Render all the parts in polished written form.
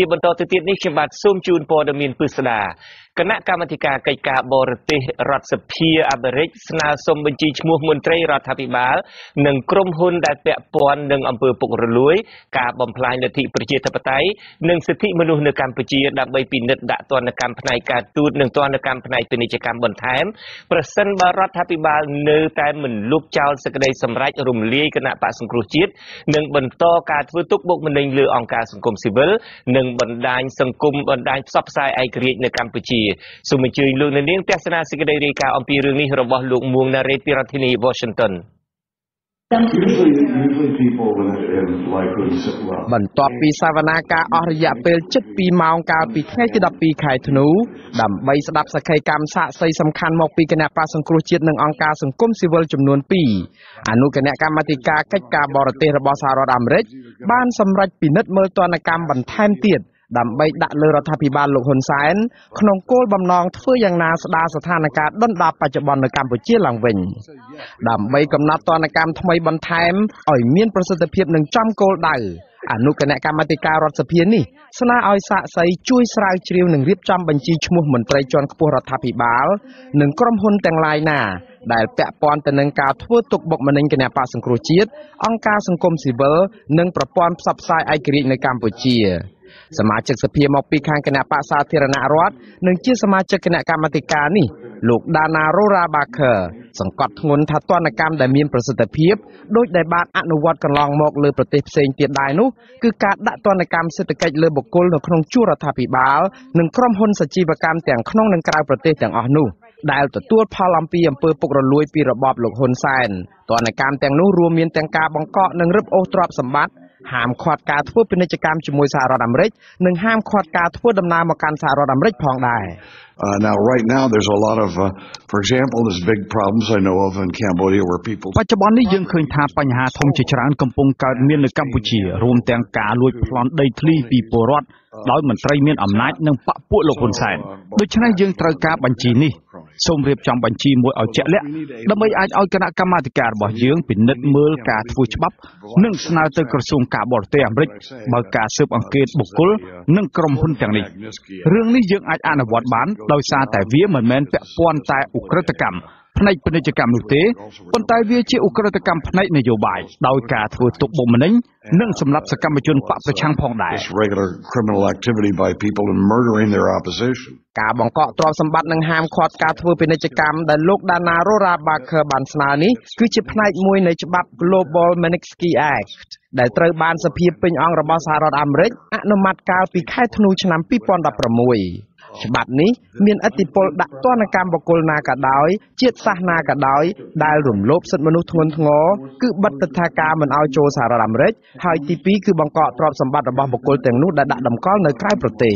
ជាបន្តទៅទៀតនេះខ្ញុំបាទសូមជូនព័ត៌មានពិស្ដាគណៈកម្មាធិការកិច្ចការបរទេសរដ្ឋសភាអាមេរិកស្នើសុំបញ្ជីឈ្មោះមន្ត្រីរដ្ឋាភិបាលនិងក្រុមហ៊ុនដែលពាក់ព័ន្ធនឹងអំពើពុករលួយការបំផ្លាញលទ្ធិប្រជាធិបតេយ្យនិងសិទ្ធិមនុស្សនៅកម្ពុជាដើម្បីពិនិត្យដាក់ទណ្ឌកម្មផ្នែកការទូតនិងទណ្ឌកម្មផ្នែកពាណិជ្ជកម្មបន្ថែមប្រសិនបើរដ្ឋាភិបាលនៅតែមិនលុបចោលសេចក្តីសម្រេចរំលាយគណៈបក្សសង្គ្រោះជាតិនិងបន្តការធ្វើទុកបុកម្នេញលើអង្គការសង្គមស៊ីវិលនិងបណ្ដាញសង្គមបណ្ដាញផ្សព្វផ្សាយឯករាជ្យនៅកម្ពុជាសូមអញ្ជើញលោកនាងទស្សនាសេចក្តីរាយការណ៍អំពីរឿងនេះរបស់លោកមួងណារ៉េតពីរដ្ឋធានី Washington បន្ទាប់ពីសវនាការអស់រយៈពេលជិត2ម៉ោងកាលពីថ្ងៃទី12ខែធ្នូដើម្បីស្ដាប់សក្ខីកម្មសាកសីសំខាន់មកពីគណៈបក្សសង្គ្រោះជាតិនិងអង្គការសង្គមស៊ីវិលចំនួន2អនុគណៈកម្មាធិការកិច្ចការបរទេសរបស់សហរដ្ឋអាមេរិកបានសម្រេចពិនិត្យមើលទណ្ឌកម្មបន្ថែមទៀតដើម្បីដាក់លើរដ្ឋាភិបាលលោកហ៊ុនសែនក្នុងគោលបំណងធ្វើយ៉ាងណាស្ដារស្ថានភាពដុនដាបបច្ចុប្បន្ននៅកម្ពុជាឡើងវិញដើម្បីកំណត់ទណ្ឌកម្មថ្មីបន្ថែមឲ្យមានប្រសិទ្ធភាពនិងចំគោលដៅអនុគណៈកម្មាធិការរដ្ឋសភានេះស្នើឲ្យសាកសីជួយស្រាវជ្រាវនិងរៀបចំបញ្ជីឈ្មោះមន្ត្រីជាន់ខ្ពស់រដ្ឋាភិបាលនិងក្រុមហ៊ុនទាំងឡាយណាដែលពាក់ព័ន្ធទៅនឹងការធ្វើទុកបុកម្នេញគណៈបក្សសង្គ្រោះជាតិអង្គការសង្គមស៊ីវិលនិងប្រព័ន្ធផ្សព្វផ្សាយឯករាជ្យនៅកម្ពុជាសមាជិកសភាមកពីខាងគណៈបក្សសាធារណរដ្ឋនិងជាសមាជិកគណៈកម្មាធិការនេះលោកដាណារ៉ូរ៉ាបាខឺសង្កត់ធ្ងន់ថាទណ្ឌកម្មដែលមានប្រសិទ្ធភាពដោយដែលបានអនុវត្តកន្លងមកលើប្រទេសផ្សេងទៀតដែរនោះគឺការដាក់ទណ្ឌកម្មសេដ្ឋកិច្ចលើបុគ្គលនៅក្នុងជួររដ្ឋាភិបាលនិងក្រុមហ៊ុនសជីវកម្មទាំងក្នុងនិងក្រៅប្រទេសទាំងអស់នោះដែលទទួលផលអំពីអំពើពុករលួយពីរបបលោកហ៊ុនសែនទណ្ឌកម្មទាំងនោះរួមមានទាំងការបង្កកនិងរឹបអូសទ្រព្យសម្បត្តិហាមឃាត់ការធ្វើពាណិជ្ជកម្មជាមួយសហរដ្ឋអាមេរិកនិងហាមឃាត់ការធ្វើដំណើរមកកាន់សហរដ្ឋអាមេរិកផងដែរ Now, right now, there's a lot of, for example, there's big problems I know of in Cambodia where people. បច្ចុប្បន្ននេះយើងឃើញថាបញ្ហាធំជាច្រើនកំពុងកើតមាននៅកម្ពុជារួមទាំងការលួចប្លន់ដីធ្លីពីពលរដ្ឋដោយមន្ត្រីមានអំណាចនិងបកពួកលោកហ៊ុនសែនដូច្នេះយើងត្រូវការបញ្ជីនេះសូមរៀបចំបញ្ជីមួយឲ្យជាក់លាក់ដើម្បីអាចឲ្យគណៈកម្មាធិការរបស់យើងពិនិត្យមើលការធ្វើច្បាប់និងស្នើទៅក្រសួងការបរទេសអាមេរិកបើការស៊ើបអង្កេតបុគ្គលនិងក្រុមហ៊ុនទាំងនេះរឿងនេះយើងអាចអនុវត្តបានដោយសារតែវាមិនមែនពាក់ព័ន្ធតែឧក្រិដ្ឋកម្មផ្នែកពាណិជ្ជកម្មនោះទេប៉ុន្តែវាជាឧក្រិដ្ឋកម្មផ្នែកនយោបាយដោយការធ្វើទុកបុកម្នេញនិងសម្រាប់សកម្មជនបកប្រឆាំងផងដែរការបង្កកទ្រព្យសម្បត្តិនិងហាមឃាត់ការធ្វើពាណិជ្ជកម្មដែលលោកដាណារ៉ូរ៉ាបាខឺបានស្នើនេះគឺជាផ្នែកមួយនៃច្បាប់ Global Magnitsky Act ដែលត្រូវបានសភាពេញអង្គរបស់សហរដ្ឋអាមេរិកអនុម័តកាលពីខែធ្នូឆ្នាំ2016ច្បាប់នេះមានឥទ្ធិពលដាក់ទណ្ឌកម្មបុគ្គលណាក៏ដោយជាតិសាសន៍ណាក៏ដោយដែលរំលោភសិទ្ធិមនុស្សធ្ងន់ធ្ងរគឺបិទទិដ្ឋាការមិនឲ្យចូលសហរដ្ឋអាមេរិកហើយទី2គឺបង្កកទ្រព្យសម្បត្តិរបស់បុគ្គលទាំងនោះដែលដាក់តម្កល់នៅក្រៅប្រទេស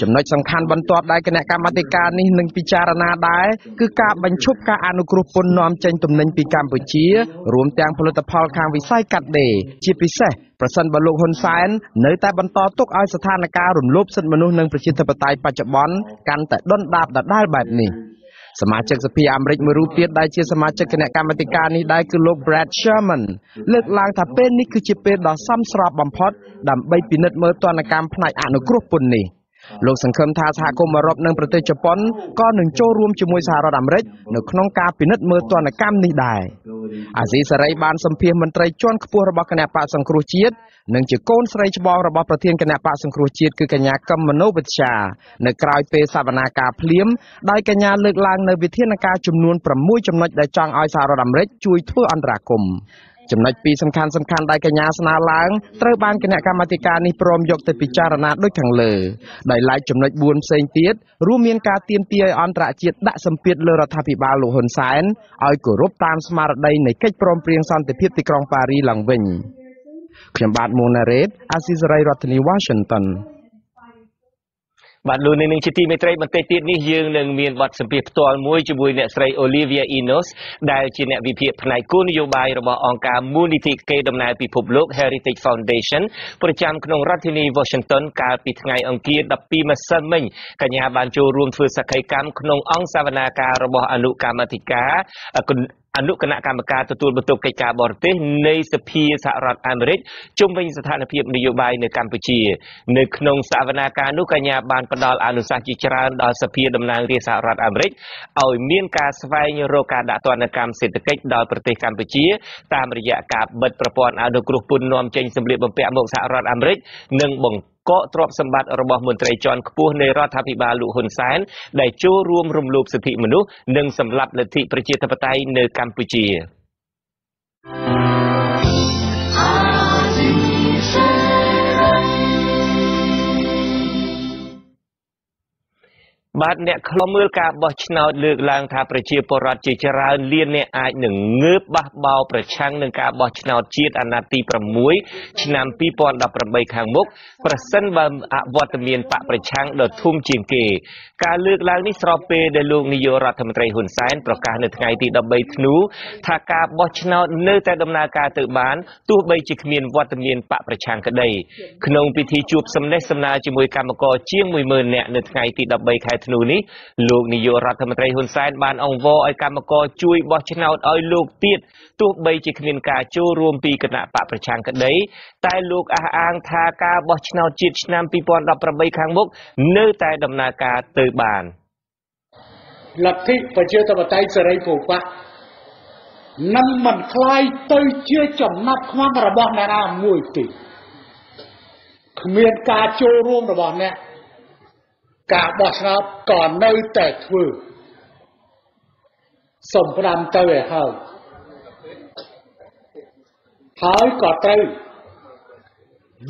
ចំណុចសំខាន់បន្ទាប់ដែលគណៈកម្មាធិការនេះនឹងពិចារណាដែរគឺការបញ្ឈប់ការអនុគ្រោះពន្ធនាំចេញទំនិញពីកម្ពុជារួមទាំងផលិតផលខាងវិស័យកាត់ដេរជាពិសេសប្រសិនបើលោកហ៊ុនសែននៅតែបន្តទុកឲ្យស្ថានភាពរំលោភសិទ្ធិមនុស្សនិងប្រជាធិបតេយ្យបច្ចុប្បន្នកាន់តែដុនដាបដដែលបែបនេះសមាជិកសភាអាមេរិកមួយរូបទៀតដែលជាសមាជិកគណៈកម្មាធិការនេះដែរគឺលោក Brad Sherman លើកឡើងថាពេលនេះគឺជាពេលដ៏សមស្របបំផុតដើម្បីពិនិត្យមើលទណ្ឌកម្មផ្នែកអនុគ្រោះពន្ធនេះលោកសង្ឃឹមថាសហគមន៍អឺរ៉ុបនិងប្រទេសជប៉ុនក៏នឹងចូលរួមជាមួយសហរដ្ឋអាមេរិកនៅក្នុងការពិនិត្យមើលទណ្ឌកម្មនេះដែរអាស៊ីសេរីបានសម្ភាសន៍មន្ត្រីជាន់ខ្ពស់របស់គណៈបក្សសង្គ្រោះជាតិនិងជាកូនស្រីច្បងរបស់ប្រធានគណៈបក្សសង្គ្រោះជាតិគឺកញ្ញាកឹមមនោវិជ្ជានៅក្រៅពេលសវនាការភ្លាមដោយកញ្ញាលើកឡើងនៅវិធានការចំនួន6ចំណុចដែលចង់ឲ្យសហរដ្ឋអាមេរិកជួយធ្វើអន្តរាគមន៍ចំណុច2សំខាន់ដែលកញ្ញាស្នើឡើងត្រូវបានគណៈកម្មាធិការនេះព្រមយកទៅពិចារណាដូចខាងលើដោយឡែកចំណុច4ផ្សេងទៀតរួមមានការទាមទារឲ្យអន្តរជាតិដាក់សម្ពាធលើរដ្ឋាភិបាលលោកហ៊ុនសែនឲ្យគោរពតាមស្មារតីនៃកិច្ចព្រមព្រៀងសន្តិភាពទីក្រុងប៉ារីសឡើងវិញខ្ញុំបាទមួងណារ៉េតអាស៊ីសេរីរដ្ឋធានី Washington បាទលោកនាងជាទីមេត្រីបន្តិចទៀតនេះយើងនឹងមានបទសម្ភាសន៍ផ្ទាល់មួយជាមួយអ្នកស្រី Olivia Enos ដែលជាអ្នកវិភាគផ្នែកគោលនយោបាយរបស់អង្គការមូលនិធិកេរដំណែលពិភពលោក Heritage Foundation ប្រចាំក្នុងរដ្ឋធានី Washington កាលពីថ្ងៃអង្គារ12ម្សិលមិញកញ្ញាបានចូលរួមធ្វើសក្ខីកម្មក្នុងអង្គសវនាការរបស់អនុកម្មាធិការ អនុគណៈកម្មការទទួលបន្ទុកកិច្ចការបរទេសនៃសភាសហរដ្ឋអាមេរិកជុំវិញស្ថានភាពនយោបាយនៅកម្ពុជានៅក្នុងសវនាការនោះកញ្ញាបានផ្ដល់អនុសាសន៍ជាច្រើនដល់សភាតំណាងរាស្ត្រសហរដ្ឋអាមេរិកឲ្យមានការស្វែងរកការដាក់ទណ្ឌកម្មសេដ្ឋកិច្ចដល់ប្រទេសកម្ពុជាតាមរយៈការបិទប្រព័ន្ធអនុគ្រោះពន្ធនាំចេញសម្លៀកបំពាក់មកសហរដ្ឋអាមេរិកនិងបង្កកទ្រព្យសម្បត្តិរបស់មន្ត្រីជាន់ខ្ពស់នៃរដ្ឋាភិបាលលោកហ៊ុនសែនដែលចូលរួមរំលោភសិទ្ធិមនុស្សនិងសម្លាប់លទ្ធិប្រជាធិបតេយ្យនៅកម្ពុជា បាទអ្នកខ្លំមើលការបោះឆ្នោតលើកឡើងថាប្រជាពលរដ្ឋជាច្រើនលានអ្នកអាចនឹងងើបបះបោប្រឆាំងនឹងការបោះឆ្នោតជាតិអាណត្តិទី 6 ឆ្នាំ 2018 ខាងមុខប្រសិនបើអវត្តមានបកប្រឆាំងដ៏ធំជាងគេការលើកឡើងនេះស្របពេលដែលលោកនាយករដ្ឋមន្ត្រីហ៊ុនសែនប្រកាសនៅថ្ងៃទី 13 ធ្នូថាការបោះឆ្នោតនៅតែដំណើរការទៅបានទោះបីជាគ្មានវត្តមានបកប្រឆាំងក្តីក្នុងពិធីជួបសំណេះសំណាលជាមួយគណៈកម្មការជាង 10000 នាក់នៅថ្ងៃទី 13 ខែធ្នូនេះលោកនាយករដ្ឋមន្ត្រីហ៊ុនសែនបានអង្វរឲ្យគណៈកម្មការជួយបោះឆ្នោតឲ្យលោកទៀតទោះបីជាគ្មានការចូលរួមពីគណៈបកប្រឆាំងក្តីតែលោកអះអាងថាការបោះឆ្នោតជាតិឆ្នាំ 2018 ខាងមុខនៅតែដំណើរការទៅបាន លទ្ធិប្រជាធិបតេយ្យសេរីពពកនឹងមិនคล้ายទៅជាចំណាប់ខ្មាំរបស់អ្នកណាមួយទេគ្មានការចូលរួមរបស់អ្នកការបោះឆ្នោតក៏នៅតែធ្វើសំផ្ដាំទៅឲ្យហើយក៏ត្រូវ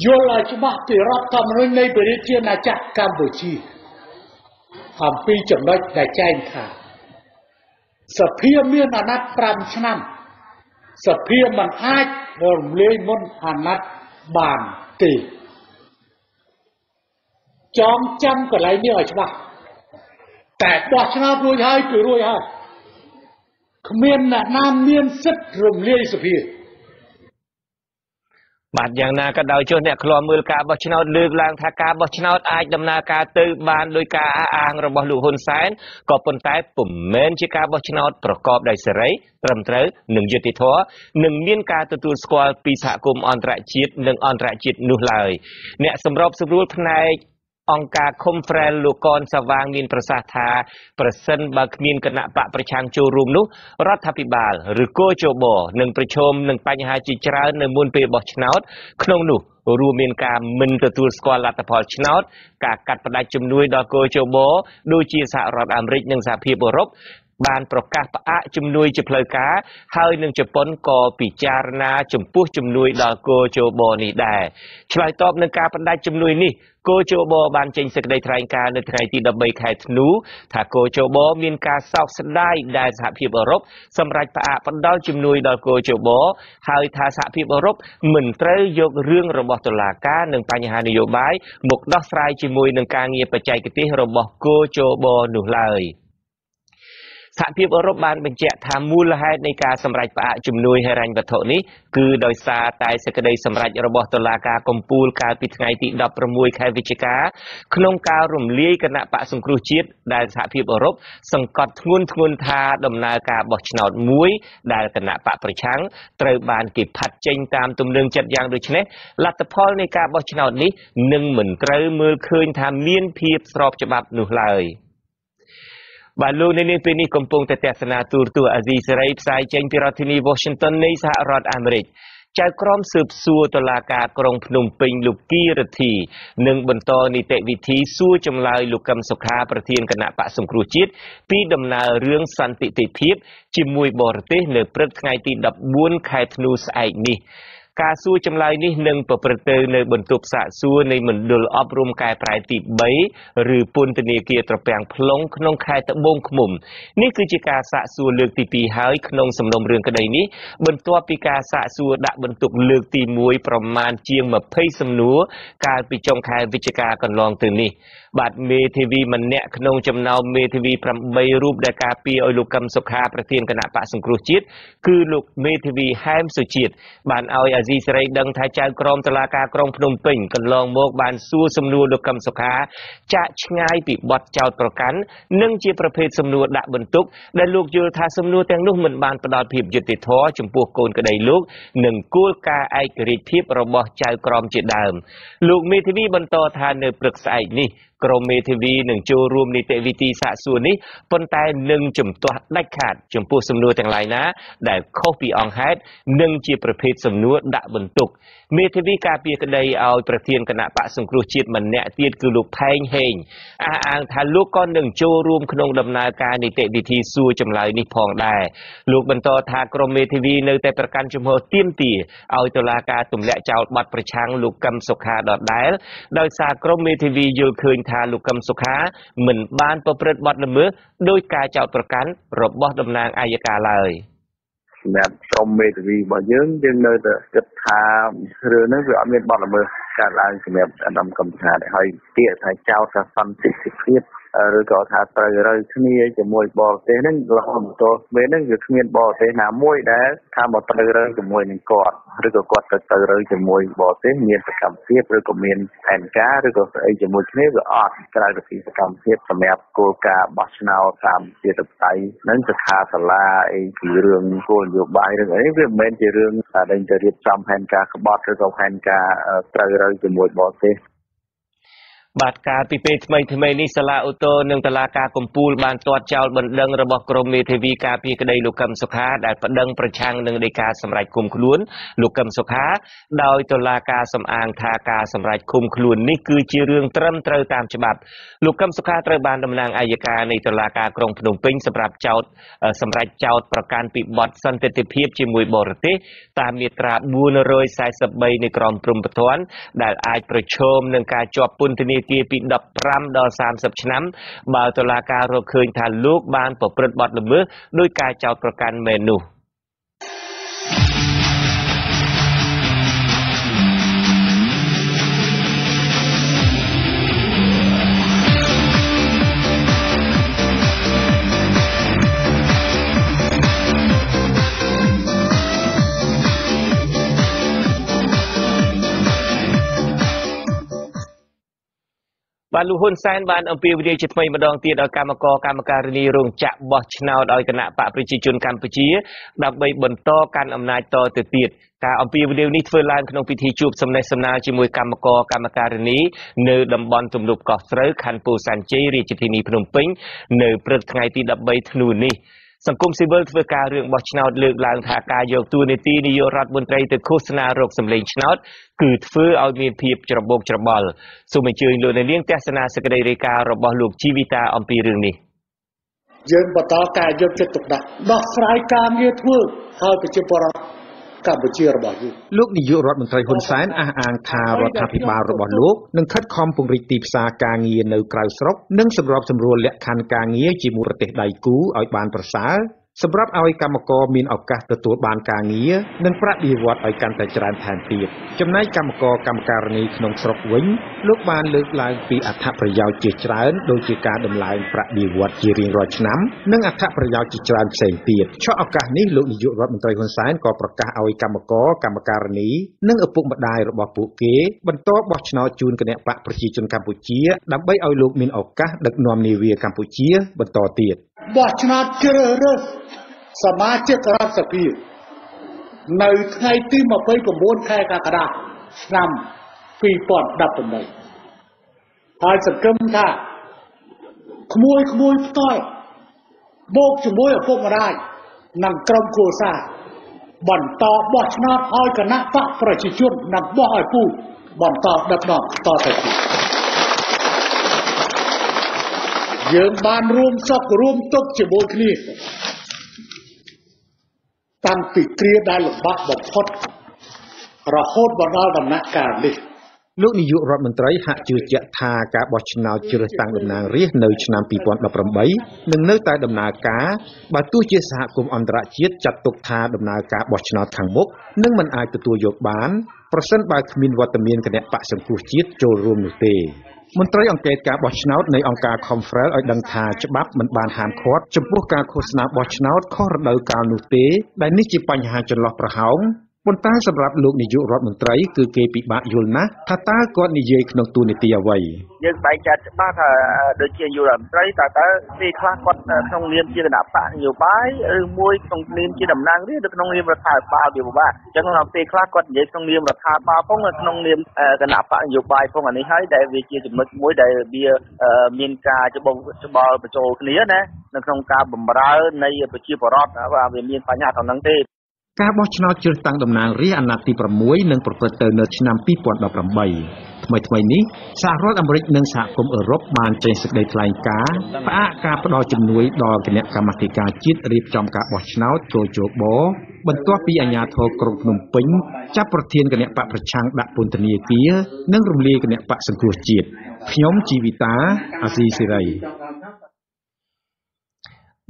យល់ឲ្យច្បាស់ពីរដ្ឋធម្មនុញ្ញនៃប្រជាជាតិណាចក្រកម្ពុជាអំពីចំណុចដែលចែងថាសភាមានអាណត្តិ 5 ឆ្នាំសភាមិនអាចរំលាយមុនអាណត្តិបានទេចងចាំកន្លែងនេះឲ្យច្បាស់តែបោះឆ្នោតរួចហើយគឺរួចហើយគ្មានអ្នកណាមានសិទ្ធិរំលាយសភា បាទយ៉ាងណាក៏ដោយចុះអ្នកឃ្លាំមើលការបោះឆ្នោតលើកឡើងថាការបោះឆ្នោតអាចដំណើរការទៅបានដោយការអះអាងរបស់លោកហ៊ុនសែនក៏ប៉ុន្តែពុំមែនជាការបោះឆ្នោតប្រកបដោយសេរីត្រឹមត្រូវនិងយុត្តិធម៌និងមានការទទួលស្គាល់ពីសហគមន៍អន្តរជាតិនិងអន្តរជាតិនោះឡើយអ្នកសម្របសម្រួលផ្នែក អង្គការ Conference លោកកនសាវាងមានប្រសាសន៍ថាប្រសិនបើគ្មានគណៈបកប្រឆាំងចូលរួមនោះរដ្ឋាភិបាលឬគោជបនឹងប្រឈមនឹងបញ្ហាជាច្រើននៅមុនពេលបោះឆ្នោតក្នុងនោះរួមមានការមិនទទួលស្គាល់លទ្ធផលឆ្នោតការកាត់ផ្តាច់ជំនួយដល់គោជបដូចជាសហរដ្ឋអាមេរិកនិងសហភាពអឺរ៉ុប បានប្រកាសផ្អាកជំនួយជាផ្លូវការហើយនឹងជប៉ុនក៏ពិចារណាចំពោះជំនួយដល់គោជបនេះដែរឆ្លើយតបនឹងការបណ្ដាច់ជំនួយនេះគោជបបានចេញសេចក្តីថ្លែងការណ៍នៅថ្ងៃទី 13 ខែធ្នូថាគោជបមានការសោកស្ដាយដែលសហភាពអឺរ៉ុបសម្រាប់ផ្អាកផ្ដល់ជំនួយដល់គោជបហើយថាសហភាពអឺរ៉ុបមិនត្រូវយករឿងរបស់តុលាការនិងបញ្ហានយោបាយមកដោះស្រាយជាមួយនឹងការងារបច្ចេកទេសរបស់គោជបនោះឡើយ សហភាពអឺរ៉ុបបានបញ្ជាក់ថាមូលហេតុនៃការសម្រេចផ្អាកជំនួយហិរញ្ញវត្ថុនេះគឺដោយសារតែសេចក្តីសម្រេចរបស់តុលាការកំពូលកាលពីថ្ងៃទី 16 ខែវិច្ឆិកាក្នុងការរំលាយគណៈបក្សសង្គ្រោះជាតិដែលសហភាពអឺរ៉ុបសង្កត់ធ្ងន់ធ្ងរថាដំណើរការបោះឆ្នោតមួយដែលគណៈបកប្រឆាំងត្រូវបានគេផាត់ចេញតាមទំនឹងចិត្តយ៉ាងដូចនេះលទ្ធផលនៃការបោះឆ្នោតនេះនឹងមិនត្រូវមើលឃើញថាមានភាពស្របច្បាប់នោះឡើយ បាទលោកនាងពេលនេះកំពុងតែទស្សនាទូរទស្សន៍អាស៊ីសេរីផ្សាយចេញពីរដ្ឋធានី Washington នៃសហរដ្ឋអាមេរិកចៅក្រមស៊ើបសួរតុលាការក្រុងភ្នំពេញលោកគីរទ្ធីនិងបន្តនីតិវិធីសួរចម្លើយលោកកឹមសុខាប្រធានគណៈបក្សសង្គ្រោះជាតិពីដំណើររឿងសន្តិភាពជាមួយបរទេសនៅព្រឹកថ្ងៃទី 14 ខែធ្នូស្អែកនេះ ការសួរចម្លើយនេះនឹងប្រព្រឹត្តទៅនៅបន្ទប់សាកសួរនៃមណ្ឌលអប់រំកែប្រែទី 3 ឬពន្ធនាគារត្រពាំង plong ក្នុងខេត្តត្បូងឃ្មុំនេះគឺជាការសាកសួរលើកទី 2 ហើយក្នុងសំណុំរឿងក្តីនេះបន្ទាប់ពីការសាកសួរដាក់បន្ទុកលើកទី 1 ប្រមាណជាង 20 សំណួរកាលពីចុងខែវិច្ឆិកាកន្លងទៅនេះ បាទមេធាវីម្នាក់ក្នុងចំណោមមេធាវី 8 រូបដែលការពារឲ្យលោកកឹមសុខាប្រធានគណៈបក្សសង្គ្រោះជាតិគឺលោកមេធាវីហែមសុជាតិបានឲ្យអា ស៊ីសេរីដឹងថាចៅក្រមតុលាការក្រុងភ្នំពេញកន្លងមកបានសួរសំណួរលោកកឹមសុខាចាក់ឆ្ងាយពីបទចោទប្រកាន់និងជាប្រភេទសំណួរដាក់បន្ទុកដែលលោកយល់ថាសំណួរទាំងនោះមិនបានផ្ដល់ភាពយុត្តិធម៌ចំពោះកូនក្តីលោកនិងគោលការណ៍ឯករាជ្យភាពរបស់ចៅក្រមជាដើមលោកមេធាវីបន្តថានៅព្រឹកស្អែកនេះក្រមមេធាវីនឹងចូលរួមនីតិវិធីសាកសួរនេះប៉ុន្តែនឹងជំទាស់ដាច់ខាតចំពោះសំណួរទាំងឡាយណាដែលខុសពីអង្គហេតុនិងជាប្រភេទសំណួរដាក់បន្ទុកមេធាវីការពារក្តីឲ្យប្រធានគណៈបកសង្គ្រោះជាតិម្នាក់ទៀតគឺលោកផែងហេងអះអាងថាលោកក៏នឹងចូលរួមក្នុងដំណើរការនីតិវិធីសួរចម្លើយនេះផងដែរលោកបន្តថាក្រមមេធាវីនៅតែប្រកាន់ជំហរទាមទារឲ្យតុលាការទម្លាក់ចោលបទប្រឆាំងលោកកឹមសុខាដដែលដោយសារក្រមមេធាវីយល់ឃើញថាលោកកឹមសុខាមិនបានប្រព្រឹត្តបទល្មើសដោយការចោទប្រកាន់របស់តំណាងអัยការឡើយសម្រាប់ក្រុមមេធាវីរបស់យើងនៅតែគិតថារឿងនេះវាអត់មានបទល្មើសកើតឡើងសម្រាប់អាដាមកឹមសុខាដែរហើយពាក្យថាចោទថាសន្តិភាពឬក៏ថាត្រូវរើគ្នាជាមួយបរទេសហ្នឹងរហូតមកទល់ពេលហ្នឹងវាគ្មានបរទេសណាមួយដែលថាមកត្រូវរើជាមួយនឹងគាត់ឬក៏គាត់ទៅរើជាមួយបរទេសមានសកម្មភាពឬក៏មានផែនការឬក៏ស្អីជាមួយគ្នាវាអត់ក្រៅពីសកម្មភាពសម្រាប់គោលការណ៍បោះឆ្នោតតាមជាតបតៃហ្នឹងសិក្ខាសាលាអីពីរឿងគោលនយោបាយរឿងអីវាមិនមែនជារឿងដែលទៅរៀបចំផែនការក្បត់ឬក៏ផែនការត្រូវរើជាមួយបរទេសបាទកាលពីពេលថ្មីនេះសាលាឧទ្ធរនិងតុលាការកំពូលបានទាត់ចោលបណ្ដឹងរបស់ក្រមមេធាវីការពារក្តីលោកកឹមសុខាដែលប្តឹងប្រឆាំងនឹងដីកាសម្រេចឃុំខ្លួនលោកកឹមសុខាដោយតុលាការសំអាងថាការសម្រេចឃុំខ្លួននេះគឺជារឿងត្រឹមត្រូវតាមច្បាប់លោកកឹមសុខាត្រូវបានតំណាងអัยការនៃតុលាការក្រុងភ្នំពេញសម្រាប់សម្រេចចោទប្រកាន់ពីបទសន្តិភាពជាមួយបរទេសតាមមាត្រា443នៃក្រមព្រហ្មទណ្ឌដែលអាចប្រឈមនឹងការជាប់ពន្ធនាគារពី15ដល់30ឆ្នាំបើតុលាការរកឃើញថាលោកបានប្រព្រឹត្តបទល្មើសដោយការចោទប្រកាន់មែននោះបានលោកហ៊ុនសែនបានអំពាវនាវជាថ្មីម្ដងទៀតឲ្យកម្មការិនីរោងចក្របោះឆ្នោតឲ្យគណៈបកប្រជាជនកម្ពុជាដើម្បីបន្តកាន់អំណាចតទៅទៀតការអំពាវនាវនេះធ្វើឡើងក្នុងពិធីជួបសំណេះសំណាលជាមួយកម្មការិនីនៅតំបន់ទំនប់កោះស្រូវខណ្ឌពោធិ៍សែនជ័យរាជធានីភ្នំពេញនៅព្រឹកថ្ងៃទី13ធ្នូនេះសង្គមស៊ីវិលធ្វើការរឿងបោះឆ្នោតលើកឡើងថាការយកតួនាទីនាយករដ្ឋមន្ត្រីទៅឃោសនារកសម្លេងឆ្នោតគឺធ្វើឲ្យមានភាពច្របូកច្របល់សូមអញ្ជើញលោកអ្នកនាងទស្សនាសេចក្តីរាយការណ៍របស់លោកជីវិតាអំពីរឿងនេះយើងបន្តការយកចិត្តទុកដាក់ដោះស្រាយការងារធ្វើឲ្យប្រជាពលរដ្ឋកម្ពុជារបស់យើងលោកនាយករដ្ឋមន្ត្រីហ៊ុនសែនអះអាងថារដ្ឋាភិបាលរបស់លោកនឹងខិតខំពង្រីកទីផ្សារការងារនៅក្រៅស្រុកនិងសម្របសម្រួលលក្ខខណ្ឌការងារជាមួយប្រទេសដៃគូឲ្យបានប្រសើរសម្រាប់ឲ្យកម្មករមានឱកាសទទួលបានការងារនិងប្រាក់បៀវត្សឲ្យកាន់តែច្រើនថែមទៀតចំណែកកម្មការិនីក្នុងស្រុកវិញលោកបានលើកឡើងពីអត្ថប្រយោជន៍ជាច្រើនដូចជាការដំឡើងប្រាក់បៀវត្សជារៀងរាល់ឆ្នាំនិងអត្ថប្រយោជន៍ជាច្រើនផ្សេងទៀតឆក់ឱកាសនេះលោកនាយករដ្ឋមន្ត្រីហ៊ុនសែនក៏ប្រកាសឲ្យកម្មការិនីនិងឪពុកម្ដាយរបស់ពួកគេបន្តបោះឆ្នោតជូនគណៈបកប្រជាជនកម្ពុជាដើម្បីឲ្យលោកមានឱកាសដឹកនាំនាវាកម្ពុជាបន្តទៀតបោះឆ្នោតជ្រើសរើសសមាជិករដ្ឋសភានៅថ្ងៃទី29ខែកក្កដាឆ្នាំ2018ហើយសង្ឃឹមថាក្មួយផ្ទាល់បូកជាមួយឪពុកម្ដាយនិងក្រុមគ្រួសារបន្តបោះឆ្នោតឲ្យគណៈបកប្រជាជននិងបោះឲ្យពូបន្តដឹកនាំតទៅទៀតយើងបានរួមសុខរួមទុក្ខជាមួយគ្នាតាំងពីគ្រាដែលលំបាកបំផុតរហូតមកដល់ដំណាក់កាលនេះលោកនាយករដ្ឋមន្ត្រីហាក់ជឿជាក់ថាការបោះឆ្នោតជ្រើសតាំងតំណាងរាស្ត្រនៅឆ្នាំ2018នឹងនៅតែដំណើរការបើទោះជាសហគមន៍អន្តរជាតិចាត់ទុកថាដំណើរការបោះឆ្នោតខាងមុខនឹងមិនអាចទទួលយកបានប្រសិនបើគ្មានវត្តមានគណៈបកសង្គ្រោះជាតិចូលរួមនោះទេមន្ត្រីអង្កេតការបោះឆ្នោតនៃអង្គការ Conference ឲ្យដឹងថាច្បាប់មិនបានហាមឃាត់ចំពោះការឃោសនាបោះឆ្នោតខុសរដូវកាលនោះទេដែលនេះជាបញ្ហាចន្លោះប្រហោង ប៉ុន្តែសម្រាប់លោកនាយករដ្ឋមន្ត្រីគឺគេពិបាកយល់ណាស់ថាតើគាត់និយាយក្នុងទូនីតិអ្វីយើងបែងចែកច្បាស់ថាដូចជាយុរដ្ឋមន្ត្រីតើពេលខ្លះគាត់ក្នុងនាមជាគណៈបកនយោបាយឬមួយក្នុងនាមជាតំណាងរាស្ត្រឬក្នុងនាមរដ្ឋាភិបាលវាពិបាកអញ្ចឹងពេលខ្លះគាត់និយាយក្នុងនាមរដ្ឋាភិបាលផងក្នុងនាមគណៈបកនយោបាយផងអានេះហើយដែលវាជាចំណុចមួយដែលវាមានការច្បល់បញ្ចូលគ្នាណានៅក្នុងការបម្រើនៃប្រជាពលរដ្ឋវាមានបញ្ហាក្នុងហ្នឹងទេការបោះឆ្នោតជ្រើសតាំងតំណាងរាស្ត្រអាណត្តិទី6នឹងប្រព្រឹត្តទៅនៅឆ្នាំ2018ថ្មីនេះសហរដ្ឋអាមេរិកនិងសហគមន៍អឺរ៉ុបបានចេញសេចក្តីថ្លែងការណ៍ផ្អាកការផ្តល់ជំនួយដល់គណៈកម្មាធិការជាតិរៀបចំការបោះឆ្នោតចូលជបបន្ទាប់ពីអាជ្ញាធរក្រុងភ្នំពេញចាប់ប្រធានគណៈបកប្រឆាំងដាក់ពន្ធនាគារនិងរំលាយគណៈបកសង្គ្រោះជាតិខ្ញុំជីវិតាអាស៊ីសេរី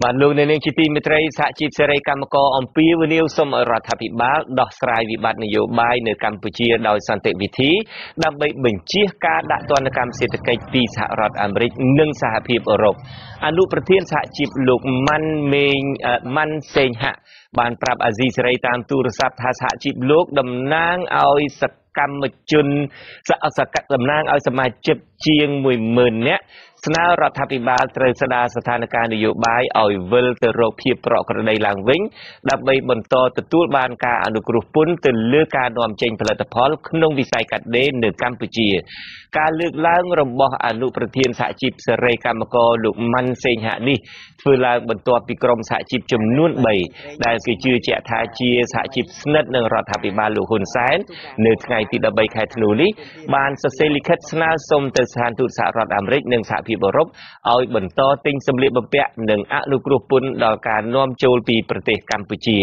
បានលោកនៅនាងជាទីមេត្រីសហជីពសេរីកម្មករអំពាវនាវសូមឲ្យរដ្ឋាភិបាលដោះស្រាយវិបត្តិនយោបាយនៅកម្ពុជាដោយសន្តិវិធីដើម្បីបញ្ជៀសការដាក់ទណ្ឌកម្មសេដ្ឋកិច្ចពីសហរដ្ឋអាមេរិកនិងសហភាពអឺរ៉ុបអនុប្រធានសហជីពលោកម៉ាន់សេងហាក់បានប្រាប់អាស៊ីសេរីតាមទូរស័ព្ទថាសហជីពលោកតំណាងឲ្យកម្មជនតំណាងឲ្យសមាជិកជាង 10,000 នាក់ស្នើរដ្ឋាភិបាលត្រូវស្ដារស្ថានភាពនយោបាយឲ្យវិលទៅរកភាពប្រក្រតីឡើងវិញដើម្បីបន្តទទួលបានការអនុគ្រោះពន្ធទៅលើការនាំចេញផលិតផលក្នុងវិស័យកាត់ដេរនៅកម្ពុជាការលើកឡើងរបស់អនុប្រធានសហជីពសេរីកម្មករលោកម៉ាន់សេងហាក់នេះធ្វើឡើងបន្ទាប់ពីក្រុមសហជីពចំនួន3ដែលគេជឿជាក់ថាជាសហជីពស្និទ្ធនឹងរដ្ឋាភិបាលលោកហ៊ុនសែននៅថ្ងៃទី13ខែធ្នូនេះបានសរសេរលិខិតស្នើសុំទៅស្ថានទូតសហរដ្ឋអាមេរិកនិងសហភាពអឺរ៉ុបឲ្យបន្តទិញសម្លៀកបំពាក់និងអនុគ្រោះពន្ធដល់ការនាំចូលពីប្រទេសកម្ពុជា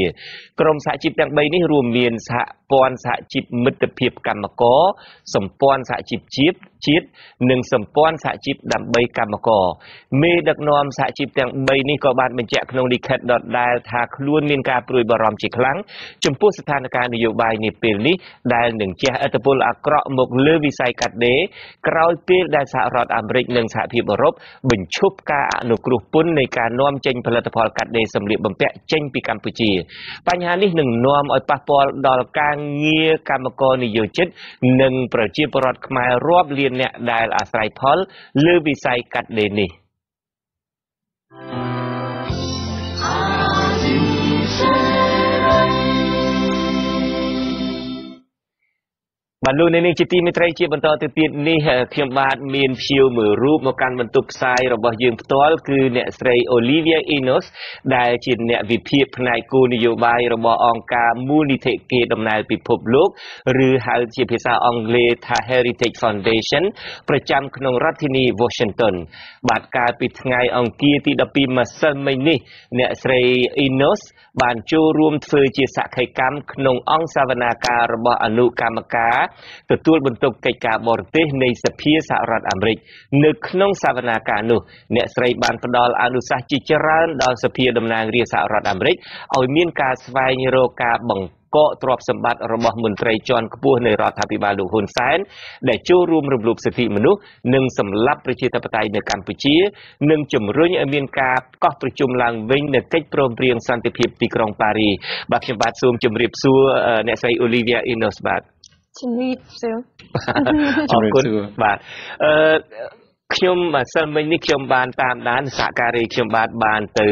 ក្រុមសហជីពទាំង3នេះរួមមានសហព័ន្ធសហជីពមិត្តភាពកម្មករសម្ព័ន្ធសហជីពជាតិនិងសម្ព័ន្ធសហជីពដើម្បីកម្មករមេដឹកនាំសហជីពទាំង3នេះក៏បានបញ្ជាក់ក្នុងលិខិតដដែលថាខ្លួនមានការព្រួយបារម្ភជាខ្លាំងចំពោះស្ថានភាពនយោបាយនាពេលនេះដែលនឹងជះឥទ្ធិពលអាក្រក់មកលើវិស័យកាត់ដេរក្រោយពេលដែលសហរដ្ឋអាមេរិកនិងសហភាពអឺរ៉ុបបញ្ឈប់ការអនុគ្រោះពន្ធនៃការនាំចេញផលិតផលកាត់ដេរសម្លៀកបំពាក់ចេញពីកម្ពុជាបញ្ហានេះនឹងនាំឲ្យប៉ះពាល់ដល់ការងារកម្មករនិយោជិតនិងប្រជាពលរដ្ឋខ្មែររាប់លានអ្នកដែលអាស្រ័យផលលើវិស័យកាត់ដេរនេះបាទលោកនាងជាទីមេត្រីជាបន្តទៅទៀតនេះខ្ញុំបាទមានភ្ញៀវមួយរូបមកកាន់បន្ទប់ផ្សាយរបស់យើងផ្ទាល់គឺអ្នកស្រី Olivia Enos ដែលជាអ្នកវិភាគផ្នែកគោលនយោបាយរបស់អង្គការមូលនិធិកេរដំណែលពិភពលោកឬហៅជាភាសាអង់គ្លេសថា Heritage Foundation ប្រចាំក្នុងរដ្ឋធានី Washington បាទកាលពីថ្ងៃអង្គារទី12ម្សិលមិញនេះអ្នកស្រី Enos បានចូលរួមធ្វើជាសក្ខីកម្មក្នុងអង្គសវនាការរបស់អនុកម្មការទទួលបន្ទុកកិច្ចការបរទេសនៃសភាសហរដ្ឋអាមេរិកនៅក្នុងសវនាការនោះអ្នកស្រីបានផ្ដល់អនុសាសន៍ជាច្រើនដល់សភាតំណាងរាស្ត្រសហរដ្ឋអាមេរិកឲ្យមានការស្វែងរកការបង្កកទ្រព្យសម្បត្តិរបស់មន្ត្រីជាន់ខ្ពស់នៃរដ្ឋាភិបាលលោកហ៊ុនសែនដែលចូលរួមរំលោភសិទ្ធិមនុស្សនិងសម្លាប់ប្រជាធិបតេយ្យនៅកម្ពុជានិងជំរុញឲ្យមានការកោះប្រជុំឡើងវិញនៅកិច្ចព្រមព្រៀងសន្តិភាពទីក្រុងប៉ារីបាទខ្ញុំបាទសូមជម្រាបសួរអ្នកស្រី Olivia Enos បាទជំរាបសួរអរគុណបាទខ្ញុំសិលមិញនេះខ្ញុំបានតាមដានសហការីខ្ញុំបានទៅ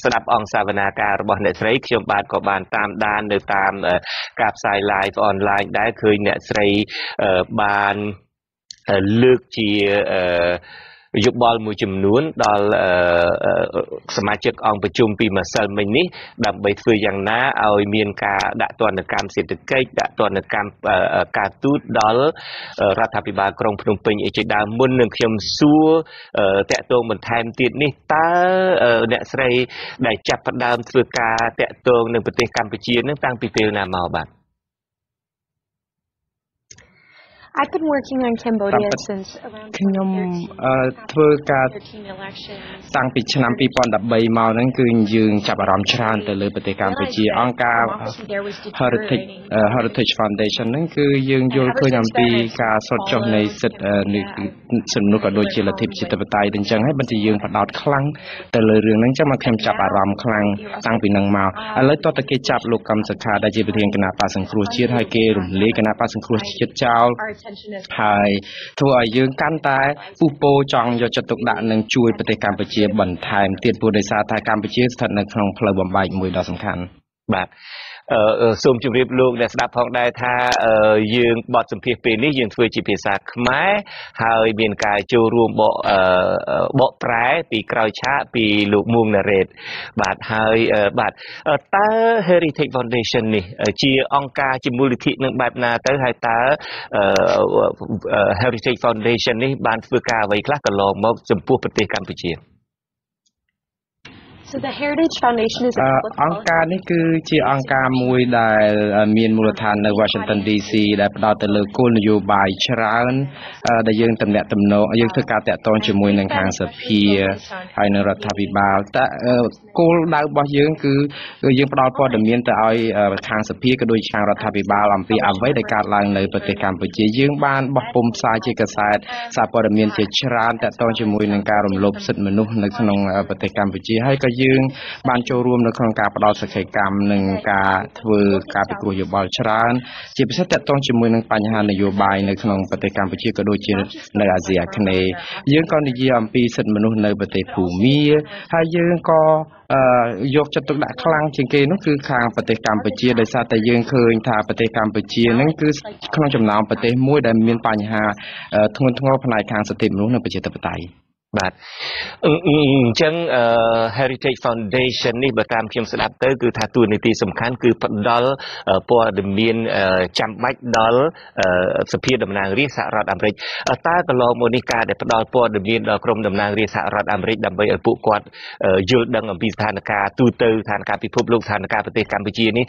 ស្ដាប់អង្គសវនាការរបស់អ្នកស្រីខ្ញុំបាទក៏បានតាមដាននៅតាមការផ្សាយ live online ដែរឃើញអ្នកស្រីបានលើកជាយោបល់មួយចំនួនដល់សមាជិកអង្គប្រជុំពីម្សិលមិញនេះដើម្បីធ្វើយ៉ាងណាឲ្យមានការដាក់ទណ្ឌកម្មសេដ្ឋកិច្ចដាក់ទណ្ឌកម្មការទូតដល់រដ្ឋាភិបាលក្រុងភ្នំពេញអីជាដើមមុននឹងខ្ញុំសួរតាក់ទងបន្ថែមទៀតនេះតើអ្នកស្រីដែលចាប់ផ្ដើមធ្វើការតាក់ទងនឹងប្រទេសកម្ពុជានឹងតាំងពីពេលណាមកបាទ I've been working on Cambodia since around ខ្ញុំធ្វើការតាំងពីឆ្នាំ2013មកហ្នឹងគឺយើងចាប់អារម្មណ៍ច្រើនទៅលើប្រទេសកម្ពុជាអង្គការ Heritage Foundation ហ្នឹងគឺយើងយល់ឃើញអំពីការស្រុតចុះនៃសិទ្ធិសំណុកក៏ដូចជាលទ្ធិប្រជាធិបតេយ្យអញ្ចឹងហើយបើតែយើងបដោតខ្លាំងទៅលើរឿងហ្នឹងចឹងមកខ្ញុំចាប់អារម្មណ៍ខ្លាំងតាំងពីហ្នឹងមកឥឡូវតើគេចាប់លោកកម្មសខាដែលជាប្រធានគណៈបក្សសង្គ្រោះជាតិហើយគេរំលាយគណៈបក្សសង្គ្រោះជាតិចោលហើយធ្វើឲ្យយើងកាន់តែពុះពោចង់យកចិត្តទុកដាក់នឹងជួយប្រទេសកម្ពុជាបន្ថែមទៀតព្រោះដោយសារតែកម្ពុជាស្ថិតនៅក្នុងផ្លូវបំបែកមួយដ៏សំខាន់បាទសូមជម្រាបលោកអ្នកស្ដាប់ផងដែរថាយើងបទសម្ភាសន៍ពេលនេះយើងធ្វើជាភាសាខ្មែរហើយមានការចូលរួមបកប្រែពីក្រោយឆាកពីលោកមួងណារ៉េតបាទហើយបាទតើ Heritage Foundation នេះជាអង្គការជាមូលនិធិនឹងបែបណាទៅហើយតើ Heritage Foundation នេះបានធ្វើការអ្វីខ្លះកន្លងមកចំពោះប្រទេសកម្ពុជា So the Heritage Foundation is អង្គការនេះគឺជាអង្គការមួយដែលមានមូលដ្ឋាននៅ Washington DC ដែលផ្ដោតទៅលើគោលនយោបាយច្រើនដែលយើងទំនាក់ទំនងយើងធ្វើការតាក់ទងជាមួយនឹងខាងសភាហើយនៅរដ្ឋាភិបាលតែគោលដៅរបស់យើងគឺយើងផ្ដល់ព័ត៌មានទៅឲ្យខាងសភាក៏ដូចខាងរដ្ឋាភិបាលអំពីអ្វីដែលកើតឡើងនៅប្រទេសកម្ពុជាយើងបានបោះពុម្ពផ្សាយជាកាសែតសារព័ត៌មានជាច្រើនតាក់ទងជាមួយនឹងការរំលោភសិទ្ធិមនុស្សនៅក្នុងប្រទេសកម្ពុជាហើយក៏យើងបានចូលរួមនៅក្នុងការផ្ដល់សក្ខីកម្មនិងការធ្វើការពិគ្រោះយោបល់ច្រើនជាពិសេសតាក់ទងជាមួយនឹងបញ្ហានយោបាយនៅក្នុងប្រទេសកម្ពុជាក៏ដូចជានៅអាស៊ីអាគ្នេយ៍យើងក៏និយាយអំពីសិទ្ធិមនុស្សនៅប្រទេសភូមាហើយយើងក៏យកចិត្តទុកដាក់ខ្លាំងជាងគេនោះគឺខាងប្រទេសកម្ពុជាដោយសារតែយើងឃើញថាប្រទេសកម្ពុជានឹងគឺក្នុងចំណោមប្រទេសមួយដែលមានបញ្ហាធ្ងន់ធ្ងរផ្នែកខាងសិទ្ធិមនុស្សនិងប្រជាធិបតេយ្យបាទអញ្ចឹង Heritage Foundation នេះបើតាមខ្ញុំស្ដាប់ទៅគឺថាតួនាទីសំខាន់គឺផ្ដល់ព័ត៌មានចាំបាច់ដល់សភាតំណាងរាស្ត្រសហរដ្ឋអាមេរិកតើកន្លងមកនេះការដែលផ្ដល់ព័ត៌មានដល់ក្រុមតំណាងរាស្ត្រសហរដ្ឋអាមេរិកដើម្បីឲ្យពួកគាត់យល់ដឹងអំពីស្ថានភាពទូទៅស្ថានភាពពិភពលោកស្ថានភាពប្រទេសកម្ពុជានេះ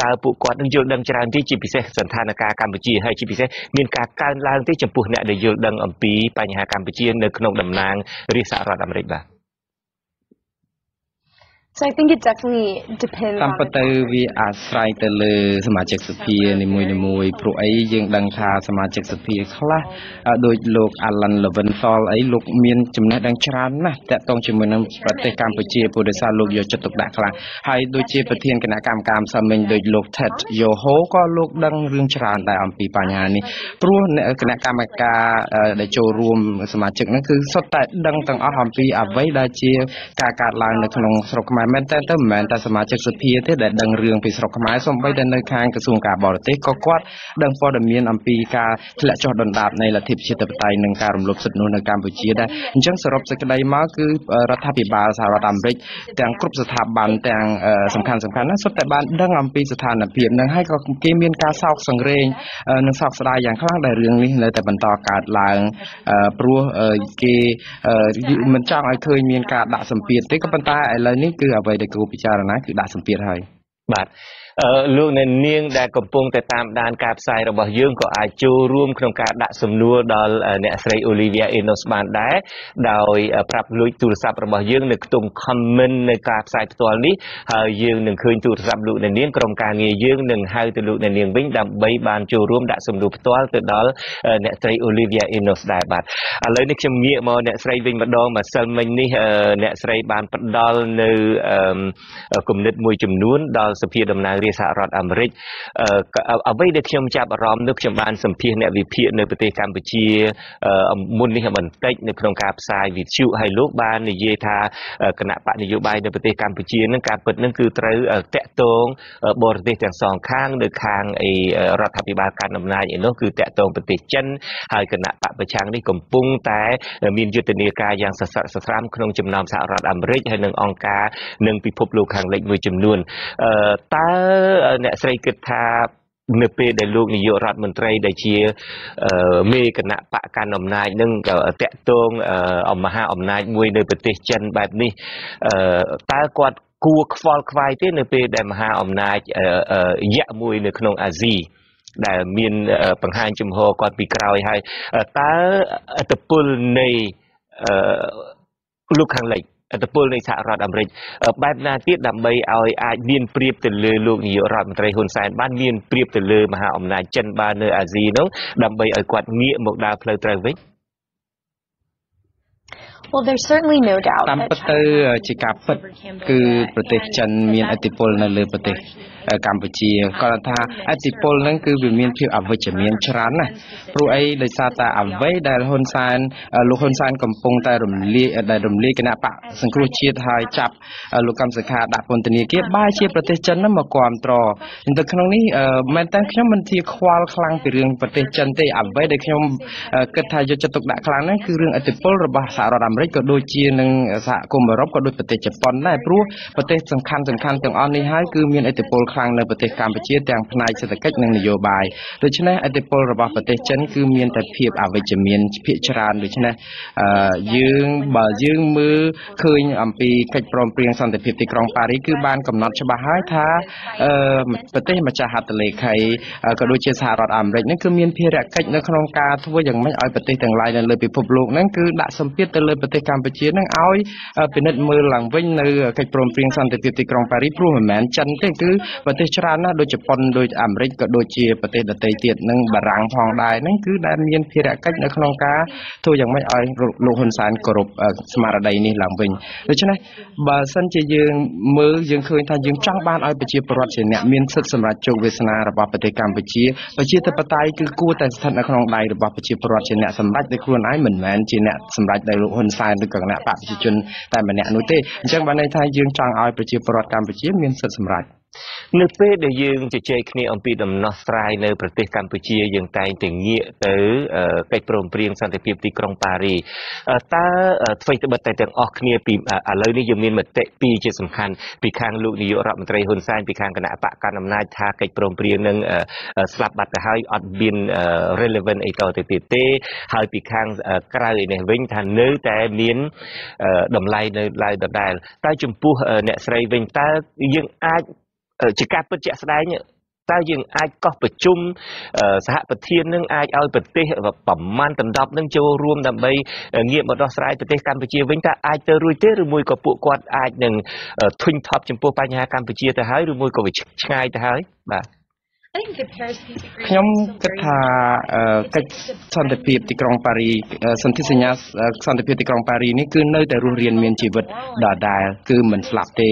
តើពួកគាត់នឹងយល់ដឹងច្រើនទេជាពិសេសស្ថានភាពកម្ពុជាហើយជាពិសេសមានការកើនឡើងទេចំពោះអ្នកដែលយល់ដឹងអំពីបញ្ហាកម្ពុជានៅក្នុងតំណាងរាស្ត្រសហរដ្ឋអាមេរិកបាទ So I think it definitely depends តាមពិតទៅវាអាស្រ័យទៅលើសមាជិកសភានីមួយព្រោះអីយើងដឹងថាសមាជិកសភាខ្លះដោយលោក Alan Leventhal អីលោកមានចំណេះដឹងច្រើនណាស់តាក់ទងជាមួយនឹងប្រទេសកម្ពុជាព្រោះដោយសារលោកយកចិត្តទុកដាក់ខ្លាំងហើយដូចជាប្រធានគណៈកម្មការម្សិលមិញដោយលោក Ted Yoho ក៏លោកដឹងរឿងច្រើនដែរអំពីបញ្ហានេះព្រោះគណៈកម្មការដែលចូលរួមសមាជិកហ្នឹងគឺសុទ្ធតែដឹងទាំងអស់អំពីអ្វីដែលជាការកាត់ឡើងនៅក្នុងស្រុកខ្មែរមែនតើមិនមែនតែសមាជិកសភាទេដែលដឹងរឿងពីស្រុកខ្មែរសូម្បីតែនៅខាងក្រសួងការបរទេសក៏គាត់ដឹងព័ត៌មានអំពីការធ្លាក់ចុះដុនដាបនៃលទ្ធិប្រជាធិបតេយ្យនិងការរំលោភសិទ្ធិមនុស្សនៅកម្ពុជាដែរអញ្ចឹងសរុបសេចក្តីមកគឺរដ្ឋាភិបាលសហរដ្ឋអាមេរិកទាំងគ្រប់ស្ថាប័នទាំងសំខាន់ណាសុទ្ធតែបានដឹងអំពីស្ថានភាពនឹងហើយក៏គេមានការសោកសង្រេងនិងសោកស្ដាយយ៉ាងខ្លាំងដែលរឿងនេះនៅតែបន្តកើតឡើងព្រោះគេមិនចង់ឲ្យឃើញមានការដាក់សម្ពាធទេក៏ប៉ុន្តែឥឡូវនេះគឺអ្វីដែលគួរពិចារណាគឺដាក់សម្ពាធហើយបាទលោកអ្នកនាងដែលកំពុងតែតាមដានការផ្សាយរបស់យើងក៏អាចចូលរួមក្នុងការដាក់សំណួរដល់អ្នកស្រី Olivia Enos បានដែរដោយប្រាប់លួចទូរស័ព្ទរបស់យើងនៅក្នុង comment នៅការផ្សាយផ្ទាល់នេះហើយយើងនឹងឃើញទូរស័ព្ទលោកអ្នកនាងក្រុមការងារយើងនឹងហៅទៅលោកអ្នកនាងវិញដើម្បីបានចូលរួមដាក់សំណួរផ្ទាល់ទៅដល់អ្នកស្រី Olivia Enos ដែរបាទឥឡូវនេះខ្ញុំងាកមកអ្នកស្រីវិញម្ដងម្សិលមិញនេះអ្នកស្រីបានផ្ដល់នៅគំនិតមួយចំនួនដល់សភាតំណាងរាស្ត្រសហរដ្ឋអាមេរិកអ្វីដែលខ្ញុំចាប់អារម្មណ៍នោះខ្ញុំបានសម្ភាសអ្នកវិភាគនៅប្រទេសកម្ពុជាមុននេះបន្តិចនៅក្នុងការផ្សាយវិទ្យុហើយលោកបាននិយាយថាគណៈបកនយោបាយនៅប្រទេសកម្ពុជានឹងការពិតនឹងគឺត្រូវតាក់ទងបរទេសទាំងសងខាងនៅខាងរដ្ឋាភិបាលកាន់អំណាចឯនោះគឺតាក់ទងប្រទេសចិនហើយគណៈបកប្រឆាំងនេះកំពុងតែមានយុទ្ធនាការយ៉ាងសស្រាក់សស្រាំក្នុងចំណោមសហរដ្ឋអាមេរិកហើយនឹងអង្គការនិងពិភពលោកខាងលិចមួយចំនួនតើអ្នកស្រីគិតថានៅពេលដែលលោកនាយករដ្ឋមន្ត្រីដែលជាមេគណៈបកកាន់អំណាចនឹងតាក់ទងមហាអំណាចមួយនៅប្រទេសចិនបែបនេះតើគាត់គួរខ្វល់ខ្វាយទេនៅពេលដែលមហាអំណាចយៈមួយនៅក្នុងអាស៊ី ដែលមានបង្ហាញជំហរគាត់ពីក្រោយហើយតើអត្តពលនៃលោកខាងលិចអត្តពលនៃសហរដ្ឋអាមេរិកបែបណាទៀតដើម្បីឲ្យអាចមានប្រៀបទៅលើលោកនាយករដ្ឋមន្ត្រីហ៊ុនសែនបានមានប្រៀបទៅលើមហាអំណាចចិនបាននៅអាស៊ីនោះដើម្បីឲ្យគាត់ងាកមកដើរផ្លូវត្រូវវិញ Well, there's certainly no doubt តាមពិតទៅជាការពិតគឺប្រទេសចិនមានឥទ្ធិពលនៅលើប្រទេសកម្ពុជាគាត់ថាឥទ្ធិពលហ្នឹងគឺវាមានភាពអវិជ្ជមានច្រើនណាស់ព្រោះអីដោយសារតែអ្វីដែលហ៊ុនសែនលោកហ៊ុនសែនកំពុងតែរំលាយគណៈបកសង្គ្រោះជាតិហើយចាប់លោកកម្មសខាដាក់ពន្ធនាគារបែរជាប្រទេសចិនហ្នឹងមកគ្រប់គ្រងនៅក្នុងនេះមែនតើខ្ញុំមិនជាខ្វល់ខ្លាំងពីរឿងប្រទេសចិនទេអ្វីដែលខ្ញុំគិតថាយកចិត្តទុកដាក់ខ្លាំងហ្នឹងគឺរឿងឥទ្ធិពលរបស់សហរដ្ឋអាមេរិកក៏ដូចជានឹងសហគមន៍អឺរ៉ុបក៏ដូចប្រទេសជប៉ុនដែរព្រោះប្រទេសសំខាន់ៗទាំងអស់នេះហើយគឺមានឥទ្ធិពលខ្លាំងនៅប្រទេសកម្ពុជាទាំងផ្នែកសេដ្ឋកិច្ចនិងនយោបាយដូច្នេះឥទ្ធិពលរបស់ប្រទេសចិនគឺមានតែភាពអវិជ្ជមានភាគច្រើនដូច្នេះបើយើងមើលឃើញអំពីកិច្ចព្រមព្រៀងសន្តិភាពទីក្រុងប៉ារីសគឺបានកំណត់ច្បាស់ហើយថាប្រទេសម្ចាស់ហត្ថលេខីក៏ដូចជាសហរដ្ឋអាមេរិកនេះគឺមានភារកិច្ចនៅក្នុងការធ្វើយ៉ាងម៉េចឲ្យប្រទេសទាំងឡាយនៅលើពិភពលោកហ្នឹងគឺដាក់សម្ពាធទៅលើប្រទេសកម្ពុជានឹងឲ្យពិនិត្យមើលឡើងវិញនៅកិច្ចព្រមព្រៀងសន្តិភាពទីក្រុងប៉ារីសព្រោះមិនមែនចិនទេគឺប្រទេសច្រើនណាស់ដូចជប៉ុនដូចអាមេរិកក៏ដូចជាប្រទេសដទៃទៀតនឹងបារាំងផងដែរហ្នឹងគឺដែលមានភារកិច្ចនៅក្នុងការធ្វើយ៉ាងម៉េចឲ្យលោកហ៊ុនសែនគោរពស្មារតីនេះឡើងវិញដូច្នេះបើសិនជាយើងមើលយើងឃើញថាយើងចង់បានឲ្យប្រជាពលរដ្ឋជាអ្នកមានសិទ្ធិសម្រាប់ជោគវាសនារបស់ប្រទេសកម្ពុជាប្រជាធិបតេយ្យគឺគួរតែស្ថិតនៅក្នុងដៃរបស់ប្រជាពលរដ្ឋជាអ្នកសម្រេចដោយខ្លួនឯងមិនមែនជាអ្នកសម្រេចដោយលោកហ៊ុនសែនឬក៏គណៈបកប្រជាជនតែម្នាក់នោះទេអញ្ចឹងបានន័យថាយើងចង់ឲ្យប្រជាពលរដ្ឋកម្ពុជាមានសិទ្ធិសម្រេចនៅពេលដែលយើងជជែកគ្នាអំពីដំណោះស្រាយនៅប្រទេសកម្ពុជាយើងតែងតែងាកទៅកិច្ចព្រមព្រៀងសន្តិភាពទីក្រុងប៉ារីតើអ្វីត្បិតតែទាំងអស់គ្នាពីឥឡូវនេះយើងមានមតិពីរជាសំខាន់ពីខាងលោកនាយករដ្ឋមន្ត្រីហ៊ុនសែនពីខាងគណៈបកកណ្ដាលអំណាចថាកិច្ចព្រមព្រៀងនឹងស្លាប់បាត់ទៅហើយអត់មាន relevant អីតទៅទៀតទេហើយពីខាងក្រៅឯនេះវិញថានៅតែមានតម្លៃនៅឡើយដដែលតែចំពោះអ្នកស្រីវិញតើយើងអាចជាការពិតជាក់ស្ដែងតើយើងអាចកោះប្រជុំសហប្រធាននឹងអាចឲ្យប្រទេសប្រមាណដណ្ដប់នឹងចូលរួមដើម្បីងាកមកដោះស្រាយប្រទេសកម្ពុជាវិញតើអាចទៅរួចទេឬមួយក៏ពួកគាត់អាចនឹងធុញថប់ចំពោះបញ្ហាកម្ពុជាទៅហើយឬមួយក៏វាឆ្ងាយទៅហើយបាទខ្ញុំគិតថាកិច្ចសន្តិភាពទីក្រុងប៉ារីសន្ធិសញ្ញាសន្តិភាពទីក្រុងប៉ារីនេះគឺនៅតែរស់រានមានជីវិតដដែលគឺមិនស្លាប់ទេ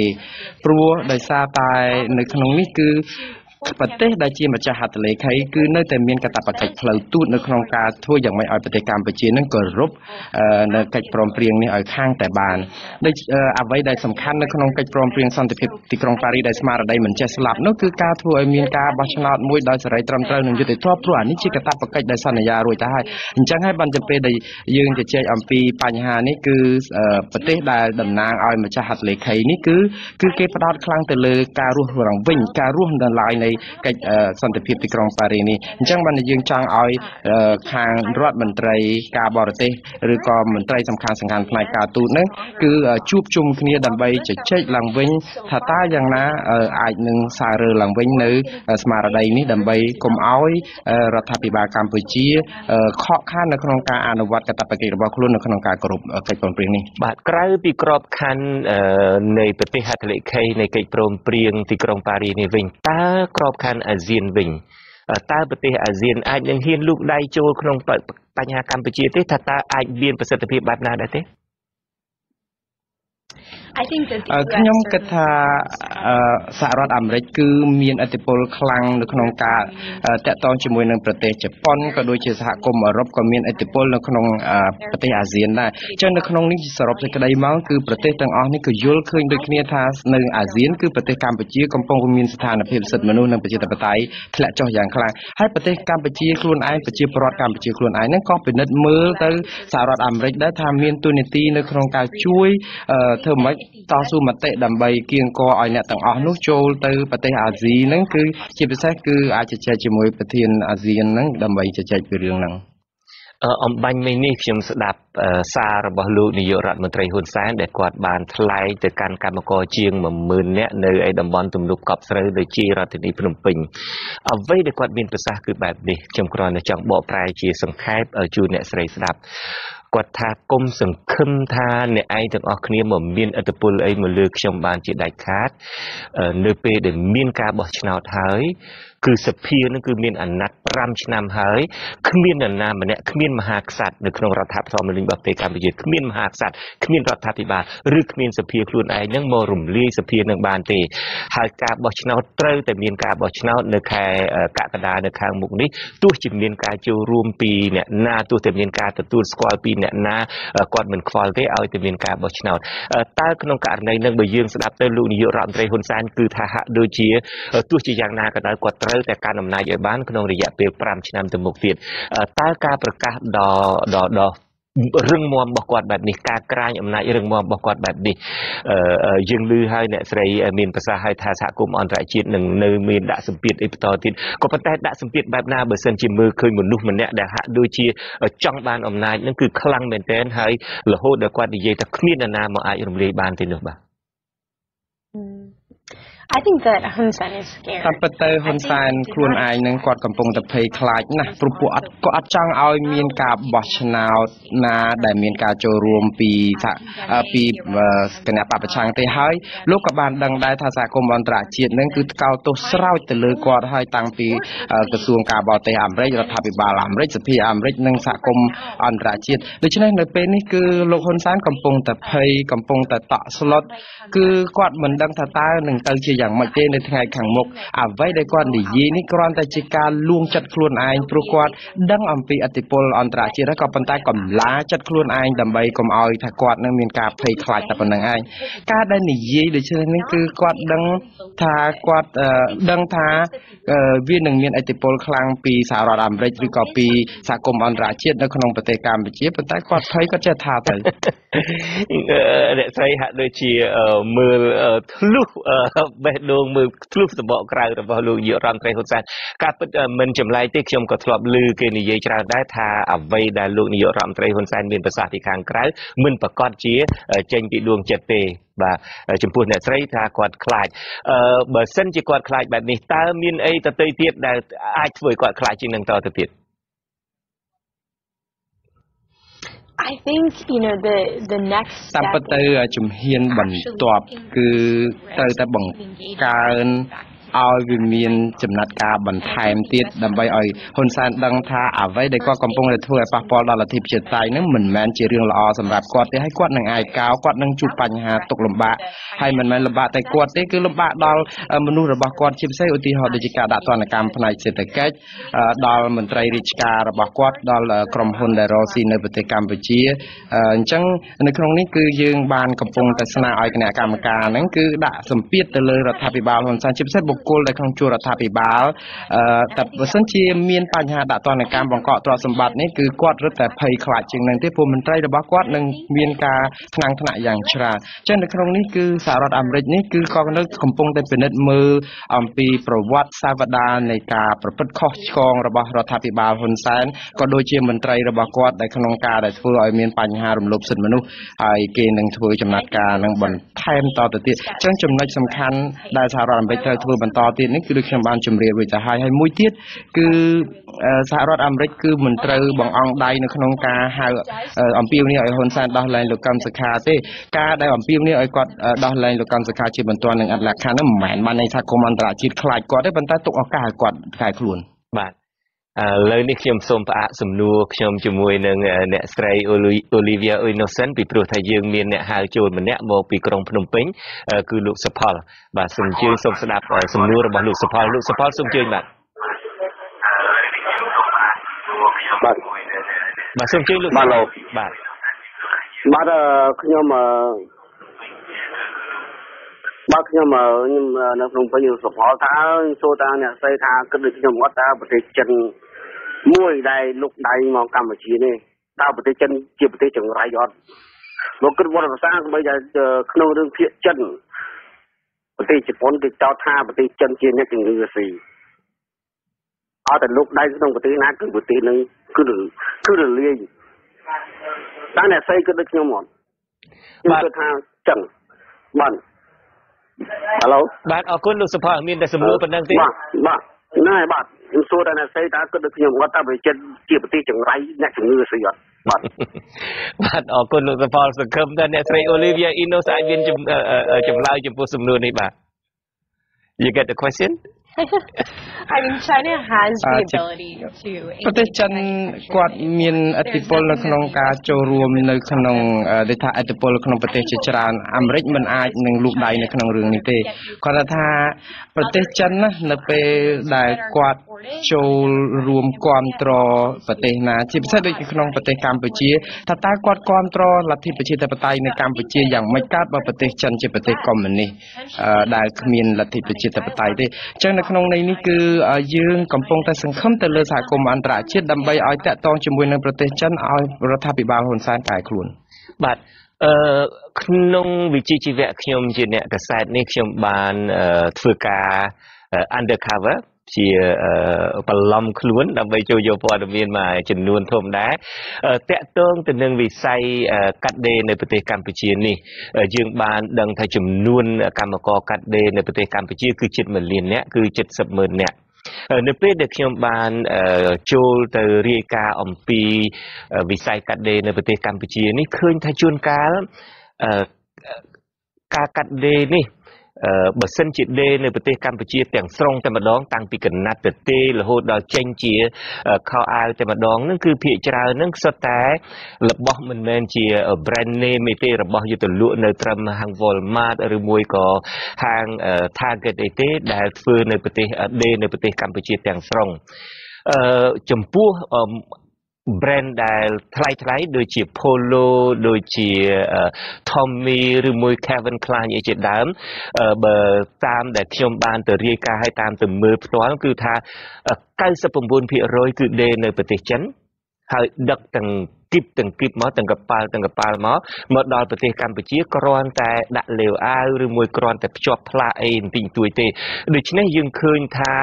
ព្រោះដោយសារតែនៅក្នុងនេះគឺប្រទេសដែលជាម្ចាស់ហត្ថលេខីគឺនៅតែមានកាតព្វកិច្ចផ្លូវទូតនៅក្នុងការធ្វើយ៉ាងម៉េចឲ្យប្រទេសកម្ពុជានឹងគោរពនៅកិច្ចព្រមព្រៀងនេះឲ្យខាងតែបានដូចអ្វីដែលសំខាន់នៅក្នុងកិច្ចព្រមព្រៀងសន្តិភាពទីក្រុងប៉ារីសដែលស្មារតីមិនចេះស្លាប់នោះគឺការធ្វើឲ្យមានការបោះឆ្នោតមួយដោយសេរីត្រឹមត្រូវនិងយុត្តិធម៌ព្រោះអានេះជាកាតព្វកិច្ចដែលសន្យារួចទៅហើយអញ្ចឹងហើយបានទៅពេលដែលយើងជជែកអំពីបញ្ហានេះគឺប្រទេសដែលតំណាងឲ្យម្ចាស់ហត្ថលេខីនេះគឺគេផ្ដោតខ្លាំងទៅលើការរស់រង្វិញការរស់នៅឡើយនៃកិច្ចសន្តិភាពទីក្រុងប៉ារីសនេះអញ្ចឹងបានយើងចង់ឲ្យខាងរដ្ឋមន្ត្រីការបរទេសឬក៏មន្ត្រីសំខាន់ផ្នែកការទូតនេះគឺជួបជុំគ្នាដើម្បីជជែកឡើងវិញថាតើយ៉ាងណាអាចនឹងសាររើឡើងវិញនៅស្មារតីនេះដើម្បីកុំឲ្យរដ្ឋាភិបាលកម្ពុជាខកខាននៅក្នុងការអនុវត្តកាតព្វកិច្ចរបស់ខ្លួននៅក្នុងការគោរពកិច្ចព្រមព្រៀងនេះបាទក្រៅពីក្របខ័ណ្ឌនៃប្រទេសហត្ថលេខីនៃកិច្ចព្រមព្រៀងទីក្រុងប៉ារីសនេះវិញតើក្របខ័ណ្ឌអាស៊ានវិញតើប្រទេសអាស៊ានអាចនឹងហ៊ានលូកដៃចូលក្នុងបញ្ហាកម្ពុជាទេថាតើអាចមានប្រសិទ្ធភាពបែបណាដែរទេខ្ញុំគិតថាសហរដ្ឋអាមេរិកគឺមានឥទ្ធិពលខ្លាំងនៅក្នុងការតាក់ទងជាមួយនឹងប្រទេសជប៉ុនក៏ដូចជាសហគមន៍អឺរ៉ុបក៏មានឥទ្ធិពលនៅក្នុងប្រទេសអាស៊ានដែរអញ្ចឹងនៅក្នុងនេះសរុបសេចក្តីមកគឺប្រទេសទាំងអស់នេះក៏យល់ឃើញដូចគ្នាថានៅអាស៊ានគឺប្រទេសកម្ពុជាកំពុងមានស្ថានភាពសិទ្ធិមនុស្សនិងប្រជាធិបតេយ្យធ្លាក់ចុះយ៉ាងខ្លាំងហើយប្រទេសកម្ពុជាខ្លួនឯងប្រជាពលរដ្ឋកម្ពុជាខ្លួនឯងហ្នឹងក៏ពិនិត្យមើលទៅសហរដ្ឋអាមេរិកដែរថាមានទូនីតិនៅក្នុងការជួយធ្វើម៉េចតស៊ូមតិដើម្បីគៀងគរឲ្យអ្នកទាំងអស់នោះចូលទៅប្រទេសអាស៊ីហ្នឹងគឺជាពិសេសគឺអាចជជែកជាមួយប្រធានអាស៊ានហ្នឹងដើម្បីជជែកពីរឿងហ្នឹង អំបញ្ញមិញនេះខ្ញុំស្ដាប់សាររបស់លោកនាយករដ្ឋមន្ត្រីហ៊ុនសែនដែលគាត់បានថ្លែងទៅកាន់កម្មករជាង 10000 នាក់នៅឯតំបន់ទំនប់កប់ស្រូវដូចជារដ្ឋធានីភ្នំពេញអ្វីដែលគាត់មានប្រសាសន៍គឺបែបនេះខ្ញុំគ្រាន់តែចង់បកប្រែជាសង្ខេបជូនអ្នកស្រីស្ដាប់គាត់ថាគុំសង្ឃឹមថាអ្នកឯងទាំងអស់គ្នាមកមានឥទ្ធិពលអីមកលើខ្ញុំបានជាដាច់ខាតនៅពេលដែលមានការបោះឆ្នោតហើយគឺសភានឹងគឺមានអាណត្តិ 5 ឆ្នាំហើយគ្មាននរណាម្នាក់គ្មានមហាក្សត្រនៅក្នុងរដ្ឋធម្មនុញ្ញរបស់ប្រទេសកម្ពុជាគ្មានមហាក្សត្រគ្មានរដ្ឋាភិបាលឬគ្មានសភាខ្លួនឯងនឹងមករំលាយសភានឹងបានទេហើយការបោះឆ្នោតត្រូវតែមានការបោះឆ្នោតនៅខែកក្កដានៅខាងមុខនេះទោះជាមានការចូលរួមពីអ្នកណាទោះតែមានការទទួលស្គាល់ពីអ្នកណាគាត់មិនខ្វល់ទេឲ្យតែមានការបោះឆ្នោតតើក្នុងករណីនឹងបើយើងស្ដាប់ទៅលោកនាយករដ្ឋមន្ត្រីហ៊ុនសែនគឺថាហាក់ដូចជាទោះជាយ៉ាងណាក៏ដោយគាត់ត្រូវតែកាន់អំណាចឲ្យបានក្នុងរយៈពេល 5 ឆ្នាំទៅមុខទៀតតើការប្រកាសដល់រឹងមាំរបស់គាត់បែបនេះការក្រាញអំណាចរឹងមាំរបស់គាត់បែបនេះយើងឮហើយអ្នកស្រីមានប្រសាសន៍ឲ្យថាសហគមន៍អន្តរជាតិនឹងនៅមានដាក់សម្ពាធអីបន្តទៀតក៏ប៉ុន្តែដាក់សម្ពាធបែបណាបើសិនជាមើលឃើញមនុស្សម្នាក់ដែលហាក់ដូចជាចង់បានអំណាចនឹងគឺខ្លាំងមែនទែនហើយរហូតដល់គាត់និយាយថាគ្មាននរណាមកអាចរំលាយបានទេនោះបាទ I think that Hun Sen is scared. តាមពិតទៅហ៊ុនសែនខ្លួនឯងនឹងគាត់កំពុងតែភ័យខ្លាចណាស់ព្រោះពួកគាត់អត់ចង់ឲ្យមានការបោះឆ្នោតណាដែលមានការចូលរួមពីគណៈបព្វប្រឆាំងទេហើយលោកក៏បានដឹងដែរថាសហគមន៍អន្តរជាតិនឹងគឺថ្កោលទោសស្រោចទៅលើគាត់ហើយតាំងពីក្រសួងការបរទេសអាមេរិករដ្ឋាភិបាលអាមេរិកសភាអាមេរិកនិងសហគមន៍អន្តរជាតិដូច្នេះនៅពេលនេះគឺលោកហ៊ុនសែនកំពុងតែភ័យកំពុងតែតក់ស្លុតគឺគាត់មិនដឹងថាតើនឹងទៅជាយ៉ាងម៉េចទេនៅថ្ងៃខាងមុខអ្វីដែលគាត់និយាយនេះគ្រាន់តែជាការលួងចិត្តខ្លួនឯងព្រោះគាត់ដឹងអំពីឥទ្ធិពលអន្តរជាតិហើយក៏ប៉ុន្តែកំឡាចិត្តខ្លួនឯងដើម្បីកុំឲ្យថាគាត់នឹងមានការភ័យខ្លាចតែប៉ុណ្្នឹងឯងការដែលនិយាយដូចនេះគឺគាត់ដឹងថាគាត់ដឹងថាវានឹងមានឥទ្ធិពលខ្លាំងពីសហរដ្ឋអាមេរិកឬក៏ពីសហគមន៍អន្តរជាតិនៅក្នុងប្រទេសកម្ពុជាប៉ុន្តែគាត់ភ័យគាត់ចេះថាទៅអ្នកស្រីហាក់ដូចជាមើលធ្លុះបេះដូងមើលធ្លុះសម្បកក្រៅរបស់លោកនាយករដ្ឋមន្ត្រីហ៊ុនសែនការពិតមិនចម្លែកទេខ្ញុំក៏ធ្លាប់ឮគេនិយាយច្រើនដែរថាអ្វីដែលលោកនាយករដ្ឋមន្ត្រីហ៊ុនសែនមានប្រសាសន៍ពីខាងក្រៅមិនប្រកាសជាចេញពីដួងចិត្តទេបាទចំពោះអ្នកស្រីថាគាត់ខ្លាចបើសិនជាគាត់ខ្លាចបែបនេះតើមានអីទៅទៀតដែលអាចធ្វើឲ្យគាត់ខ្លាចជាងនឹងតទៅទៀតI think the next តាមពិតទៅជំហានបន្ទាប់គឺត្រូវតែបង្កើនឲ្យវាមានចំណាត់ការបន្ថែមទៀតដើម្បីឲ្យហ៊ុនសែនដឹងថាអ្វីដែលគាត់កំពុងតែធ្វើឲ្យប៉ះពាល់ដល់លទ្ធិប្រជាធិបតេយ្យនឹងមិនមែនជារឿងល្អសម្រាប់គាត់ទេហើយគាត់នឹងអាយកោគាត់នឹងជួបបញ្ហាទុក្ខលំបាកហើយមិនមែនលំបាកតែគាត់ទេគឺលំបាកដល់មនុស្សរបស់គាត់ជាពិសេសឧទាហរណ៍ដូចជាការដាក់ទណ្ឌកម្មផ្នែកសេដ្ឋកិច្ចដល់មន្ត្រីរាជការរបស់គាត់ដល់ក្រុមហ៊ុនដែលរកស៊ីនៅប្រទេសកម្ពុជាអញ្ចឹងនៅក្នុងនេះគឺយើងបានកំពុងតែស្នើឲ្យគណៈកម្មការហ្នឹងគឺដាក់សម្ពាធទៅលើរដ្ឋាភិបាលហ៊ុនសែនជាពិសេសបុគ្គលដែលក្នុងជួររដ្ឋាភិបាលតែបើសិនជាមានបញ្ហាដាក់ទណ្ឌកម្មបង្កក់ទ្រព្យសម្បត្តិនេះគឺគាត់រឹតតែភ័យខ្លាចជាងនឹងទេព្រោះមន្ត្រីរបស់គាត់នឹងមានការថ្នាំងថ្នាក់យ៉ាងច្រើនអញ្ចឹងនៅក្នុងនេះគឺសហរដ្ឋអាមេរិកនេះគឺក៏នៅកំពុងតែពិនិត្យមើលអំពីប្រវត្តិសាវតានៃការប្រព្រឹត្តខុសឆ្គងរបស់រដ្ឋាភិបាលហ៊ុនសែនក៏ដូចជាមន្ត្រីរបស់គាត់ដែលក្នុងការដែលធ្វើឲ្យមានបញ្ហារំលោភសិទ្ធិមនុស្សហើយគេនឹងធ្វើចំណាត់ការនឹងបន្ថែមតទៅទៀតអញ្ចឹងចំណុចសំខាន់ដែលសហរដ្ឋអាមេរិកត្រូវធ្វើបន្តទៀតនេះគឺដូចខ្ញុំបានជម្រាបរួចទៅហើយមួយទៀតគឺសហរដ្ឋអាមេរិកគឺមិនត្រូវបង្អង់ដៃនៅក្នុងការហៅអំពាវនាវឲ្យហ៊ុនសែនដោះលែងលោកកឹមសុខាទេការដែលអំពាវនាវឲ្យគាត់ដោះលែងលោកកឹមសុខាជាបន្ទាន់នឹងអត់លក្ខខណ្ឌនោះមិនមែនបានន័យថាគុំអន្តរជាតិខ្លាចគាត់ទេប៉ុន្តែទុកឱកាសឲ្យគាត់ខែខ្លួនបាទឥឡូវនេះខ្ញុំសូមផ្អាកសំណួរខ្ញុំជាមួយនឹងអ្នកស្រី Olivia Innocent ពីព្រោះថាយើងមានអ្នកហៅចូលម្នាក់មកពីក្រុងភ្នំពេញគឺលោកសុផលបាទសូមអញ្ជើញសូមស្ដាប់សំណួររបស់លោកសុផលសូមអញ្ជើញបាទសូមអញ្ជើញលោកបាទខ្ញុំនៅក្នុងពេញសុផលថាសួរតាអ្នកស្រីថាគិតដូចខ្ញុំអត់ថាប្រទេសចិនមួយដែលលុកដៃមកកម្ពុជានេះតើប្រទេសចិនជាប្រទេសចង្រៃអត់មកគិតវត្តសាស្ត្របីតែក្នុងរឿងភាគចិនប្រទេសជប៉ុនគេចោទថាប្រទេសចិនជាអ្នកជំងឺស៊ី เอาแต่ลูกได้ក្នុងប្រទេសណាគឺប្រទេសនឹងគឺរលាយតែអ្នកស្រីគឺដូចខ្ញុំហ្មងខ្ញុំគិតថាចឹងបាទហៅឡូបាទអរគុណលោកសុផលមានតែសំណួរប៉ុណ្ណឹងទេបាទណែបាទខ្ញុំសួរតែអ្នកស្រីតើគិតដូចខ្ញុំអត់តើប្រទេសជាប្រទេសចង្រៃអ្នកជំងឺស្អីអត់បាទបាទអរគុណលោកសុផលសង្ឃឹមថាអ្នកស្រី Olivia Inos អាចមានចម្លើយចំពោះសំណួរនេះបាទ You get the question I mean China has the ability to ប្រទេសចិនគាត់មានឥទ្ធិពលនៅក្នុងការចូលរួមនៅក្នុងដែលថាឥទ្ធិពលក្នុងប្រទេសជាច្រើនអាមេរិកមិនអាចនឹងលូកដៃនៅក្នុងរឿងនេះទេគាត់ថាប្រទេសចិនណានៅពេលដែលគាត់ចូលរួមគាំទ្រប្រទេសណាជាពិសេសដូចក្នុងប្រទេសកម្ពុជាថាតើគាត់គាំទ្រលទ្ធិប្រជាធិបតេយ្យនៅកម្ពុជាយ៉ាងម៉េចកើតបើប្រទេសចិនជាប្រទេសកុម្មុយនីសដែលគ្មានលទ្ធិប្រជាធិបតេយ្យទេអញ្ចឹងនៅក្នុងន័យនេះគឺយើងកំពុងតែសង្ឃឹមទៅលើសហគមន៍អន្តរជាតិដើម្បីឲ្យតាក់ទងជាមួយនឹងប្រទេសចិនឲ្យរដ្ឋាភិបាលហ៊ុនសែនកែខ្លួនបាទក្នុងវិជ្ជាជីវៈខ្ញុំជាអ្នកកសែតនេះខ្ញុំបានធ្វើការ undercover ជាបន្លំខ្លួនដើម្បីចូលយកព័ត៌មានមកចំនួនធំដែរតាក់ទងទៅនឹងវិស័យកាត់ដេរនៅប្រទេសកម្ពុជានេះយើងបានដឹងថាចំនួនកម្មករកាត់ដេរនៅប្រទេសកម្ពុជាគឺជិត1លាននាក់គឺ70,000នាក់នៅពេលដែលខ្ញុំបានចូលទៅរាយការណ៍អំពីវិស័យកាត់ដេរនៅប្រទេសកម្ពុជានេះឃើញថាជួនកាលការកាត់ដេរនេះបើសិនជាដេរនៅប្រទេសកម្ពុជាទាំងស្រុងតែម្ដងតាំងពីកណាត់ទៅទេរហូតដល់ចេញជាខោអាវតែម្ដងហ្នឹងគឺភាគច្រើនហ្នឹងសុទ្ធតែរបស់មិនមែនជា brand name ទេរបស់យកទៅលក់នៅត្រឹមហាង Walmart ឬមួយក៏ហាង Target អីទេដែលធ្វើនៅប្រទេសដេរនៅប្រទេសកម្ពុជាទាំងស្រុងចំពោះbrand ដែលថ្លៃដូចជា Polo ដូចជា Tommy ឬមួយ Calvin Klein អីជាដើមបើតាមដែលខ្ញុំបានទៅរាយការណ៍ឲ្យតាមទៅមើលផ្ទាល់គឺថា 99% គឺដេរនៅប្រទេសចិនហើយដឹកទាំងគីបមកទាំងកប៉ាល់មកដល់ប្រទេសកម្ពុជាគ្រាន់តែដាក់លាវអាវឬមួយគ្រាន់តែភ្ជាប់ផ្លាកអីបន្តិចបន្តួចទេដូច្នេះយើងឃើញថា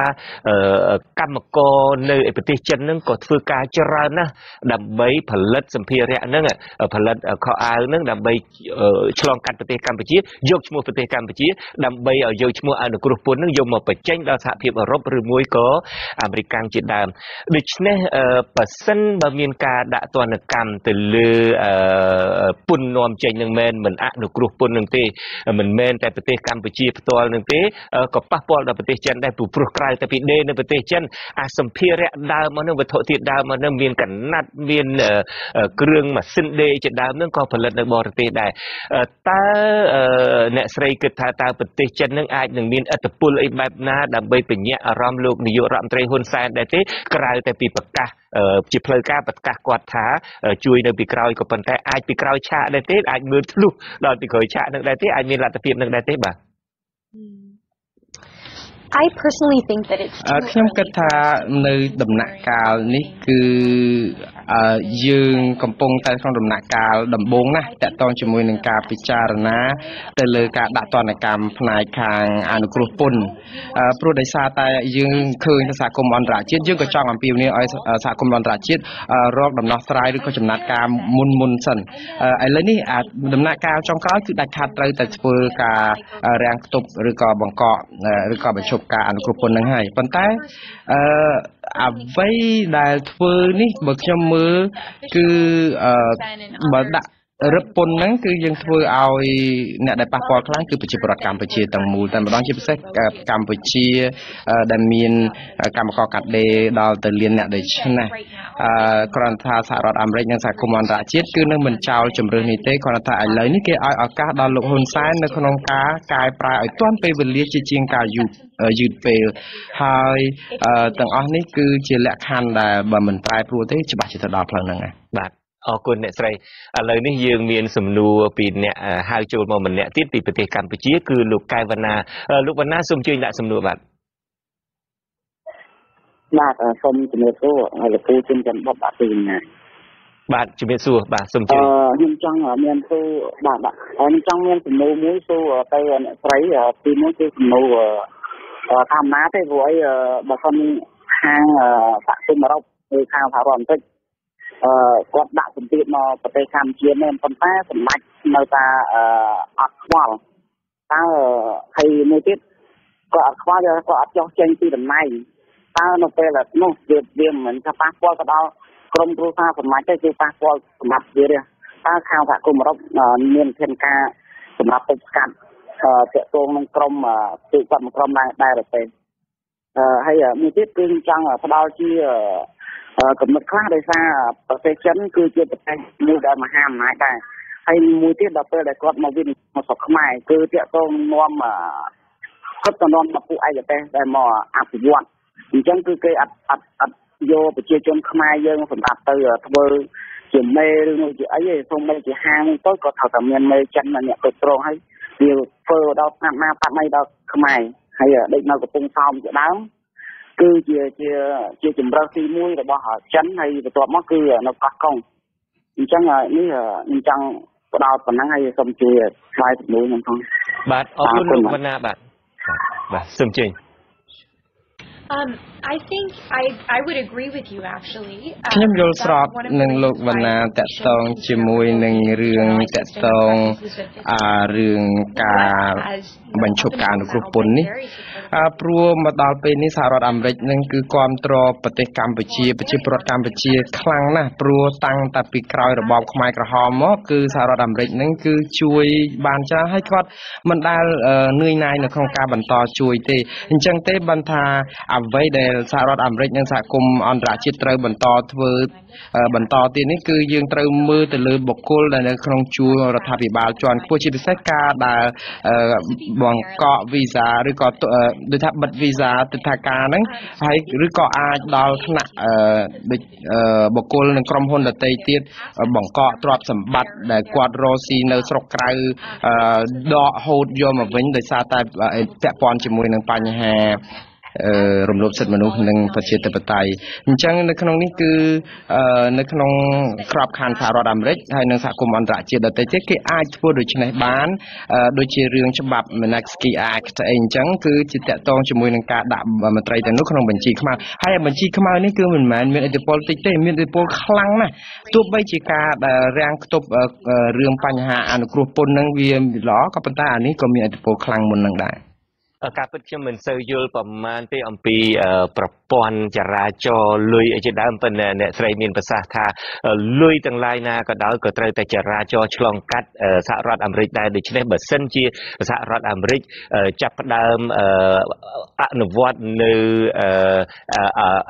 កម្មករនៅប្រទេសចិនហ្នឹងក៏ធ្វើការច្រើនណាស់ដើម្បីផលិតសម្ភារៈហ្នឹងផលិតខោអាវហ្នឹងដើម្បីឆ្លងកាត់ប្រទេសកម្ពុជាយកឈ្មោះប្រទេសកម្ពុជាដើម្បីឲ្យយកឈ្មោះអនុគ្រោះពន្ធហ្នឹងយកមកបញ្ចេញដល់សហភាពអឺរ៉ុបឬមួយក៏អាមេរិកជាដើមដូច្នេះបើសិនបើមានការដាក់ទណ្ឌកម្មទៅលើពន្ធនាំចេញនឹងមិនអនុគ្រោះពន្ធនឹងទេមិនមែនតែប្រទេសកម្ពុជាផ្ទាល់នឹងទេក៏ប៉ះពាល់ដល់ប្រទេសចិនដែរព្រោះក្រៅតែពីដេរនៅប្រទេសចិនអាសម្ភារៈដើមមកនឹងវត្ថុធាតុដើមមកនឹងមានកណាត់មានគ្រឿងម៉ាស៊ីនដេរជាដើមនឹងក៏ផលិតនៅបរទេសដែរតើអ្នកស្រីគិតថាតើប្រទេសចិននឹងអាចនឹងមានឥទ្ធិពលអីបែបណាដើម្បីបញ្ញាក់អារម្មណ៍លោកនាយករដ្ឋមន្ត្រីហ៊ុនសែនដែរទេក្រៅតែពីប្រកាសជាផ្លូវការប្រកាសគាត់ថាជួយនៅពីក្រោយក៏ប៉ុន្តែអាចពីក្រោយឆាកដែរទេអាចមើលធ្លុះដល់ពីក្រោយឆាកនឹងដែរទេអាចមានលទ្ធភាពនឹងដែរទេបាទ I personally think that it's ខ្ញុំគិតថានៅដំណាក់កាលនេះគឺយើងកំពុងតែក្នុងដំណាក់កាលដំបូងណាស់តាក់ទងជាមួយនឹងការពិចារណាទៅលើការដាក់ទណ្ឌកម្មផ្នែកខាងអនុគ្រោះពន្ធព្រោះដោយសារតែយើងឃើញសហគមន៍អន្តរជាតិយើងក៏ចង់អំពាវនាវឲ្យសហគមន៍អន្តរជាតិរកដំណោះស្រាយឬក៏ចំណាត់ការមុនសិនឥឡូវនេះដំណាក់កាលចុងក្រោយគឺដាច់ខាតត្រូវតែធ្វើការរាំងខ្ទប់ឬក៏បង្កកឬក៏បញ្ឈប់ការអនុគ្រោះពន្ធនឹងហើយប៉ុន្តែអ្វីដែលធ្វើនេះបើខ្ញុំមើលគឺបើដាក់រឹបពន្ធហ្នឹងគឺយើងធ្វើឲ្យអ្នកដែលប៉ះពាល់ខ្លាំងគឺប្រជាពលរដ្ឋកម្ពុជាទាំងមូលតែម្ដងជាពិសេសកម្ពុជាដែលមានកម្មករកាត់ដេរដល់ទៅលានអ្នកដូចនេះគ្រាន់ថាសហរដ្ឋអាមេរិកនិងសហគមន៍អន្តរជាតិគឺនឹងមិនចោលជំរឿននេះទេគ្រាន់តែឥឡូវនេះគេឲ្យឱកាសដល់លោកហ៊ុនសែននៅក្នុងការកែប្រែឲ្យទាន់ពេលវេលាជាងការយឺតពេលហើយទាំងអស់នេះគឺជាលក្ខខណ្ឌដែលបើមិនប្រែប្រួលទេច្បាស់ជាទៅដល់ផ្លូវហ្នឹងហើយបាទអរគុណអ្នកស្រីឥឡូវនេះយើងមានសំណួរពីអ្នកហៅចូលមកម្នាក់ទៀតពីប្រទេសកម្ពុជាគឺលោកកែវវណ្ណាលោកវណ្ណាសូមជួយដាក់សំណួរបាទសូមជំរាបសួរលោកពូជំរាបបបដាក់ពីណាបាទជំរាបសួរបាទសូមជួយខ្ញុំចង់មានសួរខ្ញុំចង់មានសំណួរមួយសួរទៅអ្នកស្រីទីមួយគឺសំណួរតាមណាទេព្រោះអីបើសិនហ ខាងសហគមន៍អឺរ៉ុបឬខាងសហរដ្ឋអាមេរិកគាត់ដាក់សម្ពាធមកប្រទេសកម្ពុជានេះប៉ុន្តែសម្ដេចនៅតែអត់ខ្វល់តើហើយមួយទៀតគាត់អត់ខ្វល់គាត់អត់ចោះចេញពីតំណែងតើនៅពេលនោះវាមិនថាប៉ះពាល់ទៅដល់ក្រមគ្រួសារសម្ដេចទេគឺប៉ះពាល់សម្រាប់វាទេតើខាងសហគមន៍អឺរ៉ុបមានវិធានការសម្រាប់ទប់ស្កាត់ទាក់ទងនឹងក្រមទូគាត់មួយក្រុមដែរទេហើយមួយទៀតគឺចង់ផ្ដល់ជាកំណត់ខ្លះដោយសារប្រទេសចិនគឺជាប្រទេសមួយដែលមហាអំណាចដែរហើយមួយទៀតដល់ពេលដែលគាត់មកវិញមកស្រុកខ្មែរគឺទាក់ទងនាំគាត់ទៅនាំមកពួកឯកទេសដែលមកអភិវឌ្ឍអញ្ចឹងគឺគេអត់យកប្រជាជនខ្មែរយើងសម្រាប់ទៅធ្វើជាមេឬមួយជាអីទេសូម្បីជាហាងទៅក៏ត្រូវតែមានមេចិនអ្នកគ្រប់គ្រងហើយវាធ្វើដល់ស្នាប់ណាប៉ាត់ណៃដល់ខ្មែរហើយដូចនៅកំពង់សោមជាដើមគឺជាជំរើសទី1របស់ចិនហើយបន្ទាប់មកគឺនៅកោះកុងអញ្ចឹងនេះខ្ញុំចង់ផ្ដោតប៉ុណ្ណឹងហើយសូមជួយឆ្លើយសំណួរខ្ញុំផងបាទអរគុណលោកវណ្ណាបាទសូមជើញI think I would agree with you actually ខ្ញុំយល់ស្របនឹងលោកវណ្ណាតកតងជាមួយនឹងរឿងតកតងរឿងការបញ្ឈប់ការអនុគ្រោះពន្ធនេះព្រោះមកដល់ពេលនេះសហរដ្ឋអាមេរិកនឹងគឺគ្រប់គ្រងប្រទេសកម្ពុជាប្រជាពលរដ្ឋកម្ពុជាខ្លាំងណាស់ព្រោះតាំងតែពីក្រោយរបបខ្មែរក្រហមមកគឺសហរដ្ឋអាមេរិកនឹងគឺជួយបានច្រើនហើយគាត់មិនដែលនឿយណាយនៅក្នុងការបន្តជួយទេអញ្ចឹងទេបានថាអ្វីដែលសហរដ្ឋអាមេរិកនិងសហគមន៍អន្តរជាតិត្រូវបន្តធ្វើបន្តទៀតនេះគឺយើងត្រូវមើលទៅលើបុគ្គលដែលនៅក្នុងជួររដ្ឋាភិបាលជាន់ខ្ពស់ជាពិសេសការដែលបង្កក់វីសាឬក៏ដូចថាបិទវីសាទិដ្ឋាការហ្នឹងហើយឬក៏អាចដល់ថ្នាក់ដូចបុគ្គលនិងក្រុមហ៊ុនដទៃទៀតបង្កក់ទ្រព្យសម្បត្តិដែលគាត់រស់ស៊ីនៅស្រុកក្រៅដកហូតយកមកវិញដោយសារតែពាក់ព័ន្ធជាមួយនឹងបញ្ហារំលោភសិទ្ធិមនុស្សនិងប្រជាធិបតេយ្យអញ្ចឹងនៅក្នុងនេះគឺនៅក្នុងក្របខ័ណ្ឌសហរដ្ឋអាមេរិកហើយនិងសហគមន៍អន្តរជាតិដទៃទៀតគេអាចធ្វើដូច្នេះបានដូចជារឿងច្បាប់ Magnitsky Act អីអញ្ចឹងគឺជាតកតងជាមួយនឹងការដាក់មន្ត្រីទាំងនោះក្នុងបញ្ជីខ្មៅហើយបញ្ជីខ្មៅនេះគឺមិនមែនមានឥទ្ធិពលតិចទេមានឥទ្ធិពលខ្លាំងណាស់ទោះបីជាការរាំងខ្ទប់រឿងបញ្ហាអនុគ្រោះពន្ធនឹងវាល្អក៏ប៉ុន្តែអានេះក៏មានឥទ្ធិពលខ្លាំងមុននឹងដែរការពិតខ្ញុំមិនសូវយល់ប្រមាណទេអំពីប្រព័ន្ធចរាចរណ៍លុយអីជាដើមប៉ុន្តែអ្នកស្រីមានប្រសាសន៍ថាលុយទាំងឡាយណាក៏ដោយក៏ត្រូវតែចរាចរណ៍ឆ្លងកាត់សហរដ្ឋអាមេរិកដែរដូច្នេះបើសិនជាសហរដ្ឋអាមេរិកចាប់ផ្ដើមអនុវត្តនៅ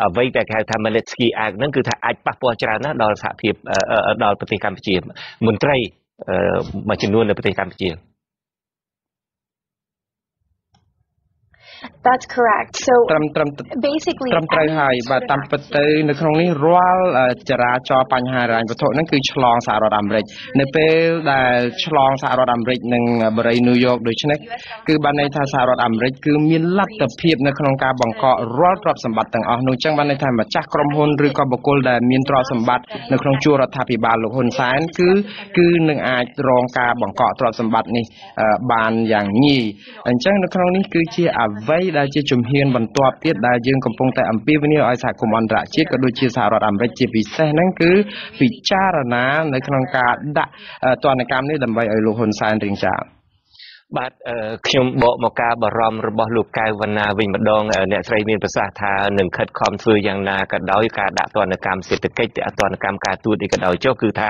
អ្វីដែលគេហៅថា Magnitsky Act ហ្នឹងគឺថាអាចប៉ះពាល់ច្រើនណាស់ដល់សហភាពដល់ប្រទេសកម្ពុជាមន្ត្រីមួយចំនួននៅប្រទេសកម្ពុជាThat's correct. So basically ត្រឹមត្រូវហើយបាទតាមពិតទៅនៅក្នុងនេះរាល់ចរាចរណ៍បញ្ហាហិរញ្ញវត្ថុហ្នឹងគឺឆ្លងសហរដ្ឋអាមេរិកនៅពេលដែលឆ្លងសហរដ្ឋអាមេរិកនិងបរិយាញូវយ៉កដូច្នេះគឺបានន័យថាសហរដ្ឋអាមេរិកគឺមានលទ្ធភាពនៅក្នុងការបង្កករាល់ទ្រព្យសម្បត្តិទាំងអស់នោះអញ្ចឹងបានន័យថាម្ចាស់ក្រុមហ៊ុនឬក៏បុគ្គលដែលមានទ្រព្យសម្បត្តិនៅក្នុងជួររដ្ឋាភិបាលលោកហ៊ុនសែនគឺនឹងអាចរងការបង្កកទ្រព្យសម្បត្តិនេះបានយ៉ាងងាយអញ្ចឹងនៅក្នុងនេះគឺជាអ្វីដែលជាជំហានបន្ទាប់ទៀតដែលយើងកំពុងតែអំពាវនាវឲ្យសហគមន៍អន្តរជាតិក៏ដូចជាសហរដ្ឋអាមេរិកជាពិសេសហ្នឹងគឺពិចារណានៅក្នុងការដាក់ទណ្ឌកម្មនេះដើម្បីឲ្យលោកហ៊ុនសែនរៀងចាលបាទខ្ញុំបកមកការបារម្ភរបស់លោកកៅវណ្ណាវិញម្ដងអ្នកស្រីមានប្រសាសន៍ថានឹងខិតខំធ្វើយ៉ាងណាក៏ដោយការដាក់ទណ្ឌកម្មសេដ្ឋកិច្ចទណ្ឌកម្មការទូតនេះក៏ដោយចុះគឺថា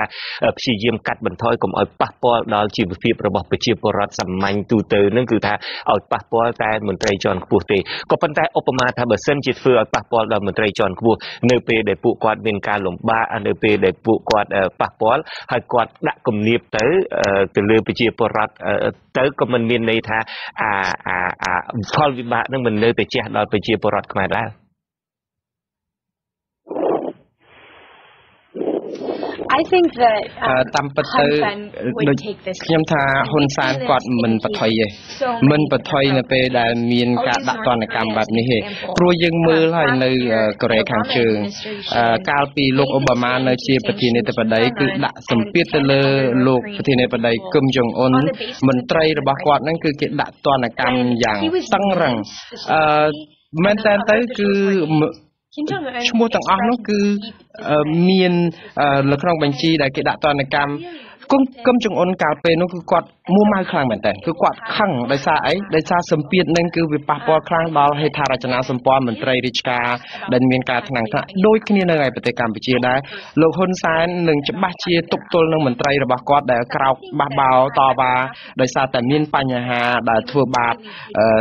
ព្យាយាមកាត់បន្ថយកុំឲ្យប៉ះពាល់ដល់ជីវភាពរបស់ប្រជាពលរដ្ឋសាមញ្ញទូទៅនឹងគឺថាឲ្យប៉ះពាល់តែមន្ត្រីជាន់ខ្ពស់ទេក៏ប៉ុន្តែឧបមាថាបើសិនជាធ្វើឲ្យប៉ះពាល់ដល់មន្ត្រីជាន់ខ្ពស់នៅពេលដែលពួកគាត់មានការលំបាកនៅពេលដែលពួកគាត់ប៉ះពាល់ហើយគាត់ដាក់គំនាបទៅលើប្រជាពលរដ្ឋទៅក៏មិនមានន័យថាផលវិបាកនឹងមិននៅតែជះដល់ប្រជាពលរដ្ឋខ្មែរដែរI think that តាមពិតទៅដូចខ្ញុំថាហ៊ុនសែនគាត់មិនបថុយទេមិនបថុយនៅពេលដែលមានការដាក់ទណ្ឌកម្មបែបនេះទេព្រោះយើងមើលហើយនៅកូរ៉េខាងជើងកាលពីលោកអូបាម៉ានៅជាប្រធានាធិបតីគឺដាក់សម្ពាធទៅលើលោកប្រធានាធិបតីគឹមចុងអ៊ុនមន្ត្រីរបស់គាត់ហ្នឹងគឺគេដាក់ទណ្ឌកម្មយ៉ាងតឹងរ៉ឹងមែនតើទៅគឺ ឈ្មោះទាំងអស់នោះគឺមាននៅក្នុងបញ្ជីដែលគេដាក់ទណ្ឌកម្មគឹមចង្អុនកាលពេលនោះគឺគាត់មួម៉ៅខ្លាំងមែនតើគឺគាត់ខឹងដោយសារអីដោយសារសម្ពាធនឹងគឺវាប៉ះពាល់ខ្លាំងដល់ហេដ្ឋារចនាសម្ព័ន្ធមន្ត្រីរាជការដែលមានការថ្នាក់ថ្នាក់ដូចគ្នានៅឯប្រទេសកម្ពុជាដែរលោកហ៊ុនសែននឹងច្បាស់ជាទប់ទល់នឹងមន្ត្រីរបស់គាត់ដែលក្រោកបះបោតវ៉ាដោយសារតែមានបញ្ហាដែលធ្វើបាប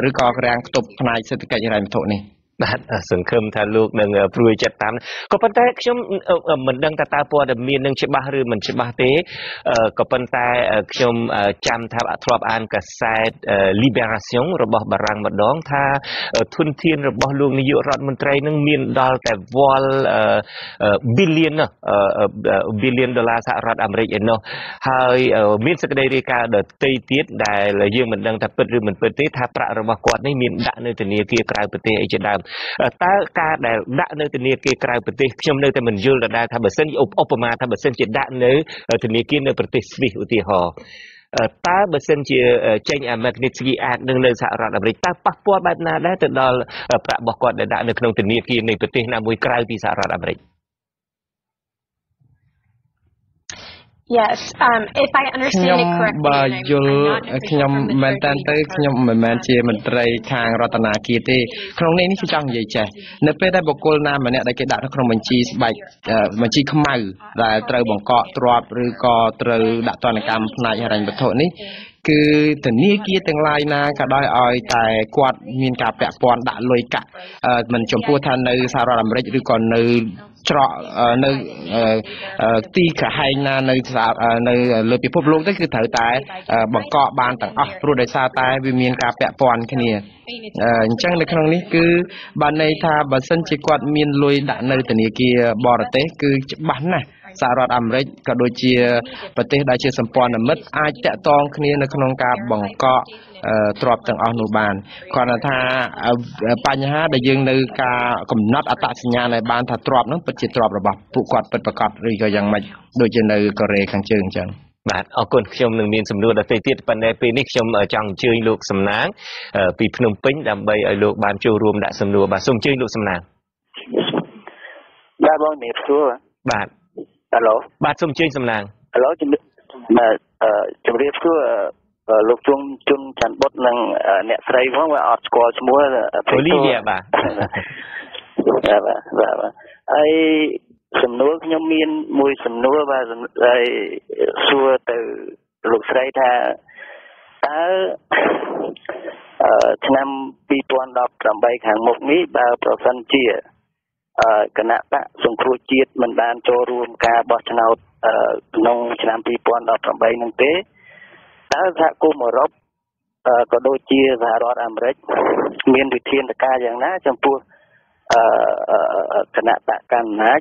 ឬក៏រាំងផ្ទុកផ្នែកសេដ្ឋកិច្ចហិរញ្ញវត្ថុនេះបាទសង្ឃឹមថាលោកនឹងព្រួយចិត្តតាមក៏ប៉ុន្តែខ្ញុំមិនដឹងថាតើព័ត៌មាននឹងច្បាស់ឬមិនច្បាស់ទេក៏ប៉ុន្តែខ្ញុំចាំថាធ្លាប់អានកាសែត Libération របស់បារាំងម្ដងថាធនធានរបស់លោកនាយករដ្ឋមន្ត្រីនឹងមានដល់តែវល់billionដុល្លារសហរដ្ឋអាមេរិកឯនោះហើយមានសេចក្តីរាយការណ៍ដទៃទៀតដែលយើងមិនដឹងថាពិតឬមិនពិតទេថាប្រាក់របស់គាត់នេះមានដាក់នៅធនាគារក្រៅប្រទេសអីជាដើមតើការដែលដាក់នៅធនាគារក្រៅប្រទេសខ្ញុំនៅតែមិនយល់ដដែលថាបើសិនឧបមាថាបើសិនជាដាក់នៅធនាគារនៅប្រទេសស្វីសឧទាហរណ៍តើបើសិនជាចេញអា Magnitsky Act នៅសហរដ្ឋអាមេរិកតើប៉ះពាល់បែបណាដែរទៅដល់ប្រាក់របស់គាត់ដែលដាក់នៅក្នុងធនាគារនៃប្រទេសណាមួយក្រៅពីសហរដ្ឋអាមេរិកYes, if I understand it correctly, បើយល់ខ្ញុំមែនតើទៅខ្ញុំមិនមែនជាមន្ត្រីខាងរដ្ឋាភិបាលទេក្នុងនេះគឺចង់និយាយចេះនៅពេលដែលបុគ្គលណាម្នាក់ដែលគេដាក់នៅក្នុងបញ្ជីស្បែកបញ្ជីខ្មៅដែលត្រូវបង្កក់ទ្រព្យឬក៏ត្រូវដាក់ទណ្ឌកម្មផ្នែកហិរញ្ញវត្ថុនេះគឺធនាគារទាំងឡាយណាក៏ដោយឲ្យតែគាត់មានការពាក់ព័ន្ធដាក់លុយកាក់មិនចំពោះថានៅសហរដ្ឋអាមេរិកឬក៏នៅច្រកនៅទីក្រហែងណានៅលើពិភពលោកទៅគឺត្រូវតែបង្កក់បានទាំងអស់ព្រោះដោយសារតែវាមានការពាក់ព័ន្ធគ្នាអញ្ចឹងនៅក្នុងនេះគឺបានន័យថាបើសិនជាគាត់មានលុយដាក់នៅធនាគារបរទេសគឺច្បាស់ណាស់សហរដ្ឋអាមេរិកក៏ដូចជាប្រទេសដែលជាសម្ព័ន្ធមិត្តអាចតាក់ទងគ្នានៅក្នុងការបង្កក់ទ្រព្យទាំងអស់នោះបានគាត់ថាបញ្ហាដែលយើងនៅការកំណត់អត្តសញ្ញាណឲ្យបានថាទ្រព្យនោះពិតជាទ្រព្យរបស់ពួកគាត់ពិតប្រាកដឬក៏យ៉ាងម៉េចដូចជានៅកូរ៉េខាងជើងអញ្ចឹងបាទអរគុណខ្ញុំនឹងមានសំណួរដទៃទៀតប៉ុន្តែពេលនេះខ្ញុំចង់អញ្ជើញលោកសំណាងពីភ្នំពេញដើម្បីឲ្យលោកបានចូលរួមដាក់សំណួរបាទសូមអញ្ជើញលោកសំណាងបាទបងនេះសួរបាទហៅឡូបាទសូមអញ្ជើញសំណាងហៅឡូជំរាបសួរលោកជុំជុនច័ន្ទបុតនិងអ្នកស្រីផងអត់ស្គាល់ឈ្មោះអូលីវីបាទហើយសំណួរខ្ញុំមានមួយសំណួរបាទហើយសួរទៅលោកស្រីថាតើឆ្នាំ2018ខាងមុខនេះបើប្រសិនជាគណៈបកសង្គ្រោះជាតិមិនបានចូលរួមការបោះឆ្នោតក្នុងឆ្នាំ2018នោះទេតើសហគមន៍អឺរ៉ុបក៏ដូចជាសហរដ្ឋអាមេរិកមានវិធានការយ៉ាងណាចំពោះគណៈបកកណ្ដាលអំណាច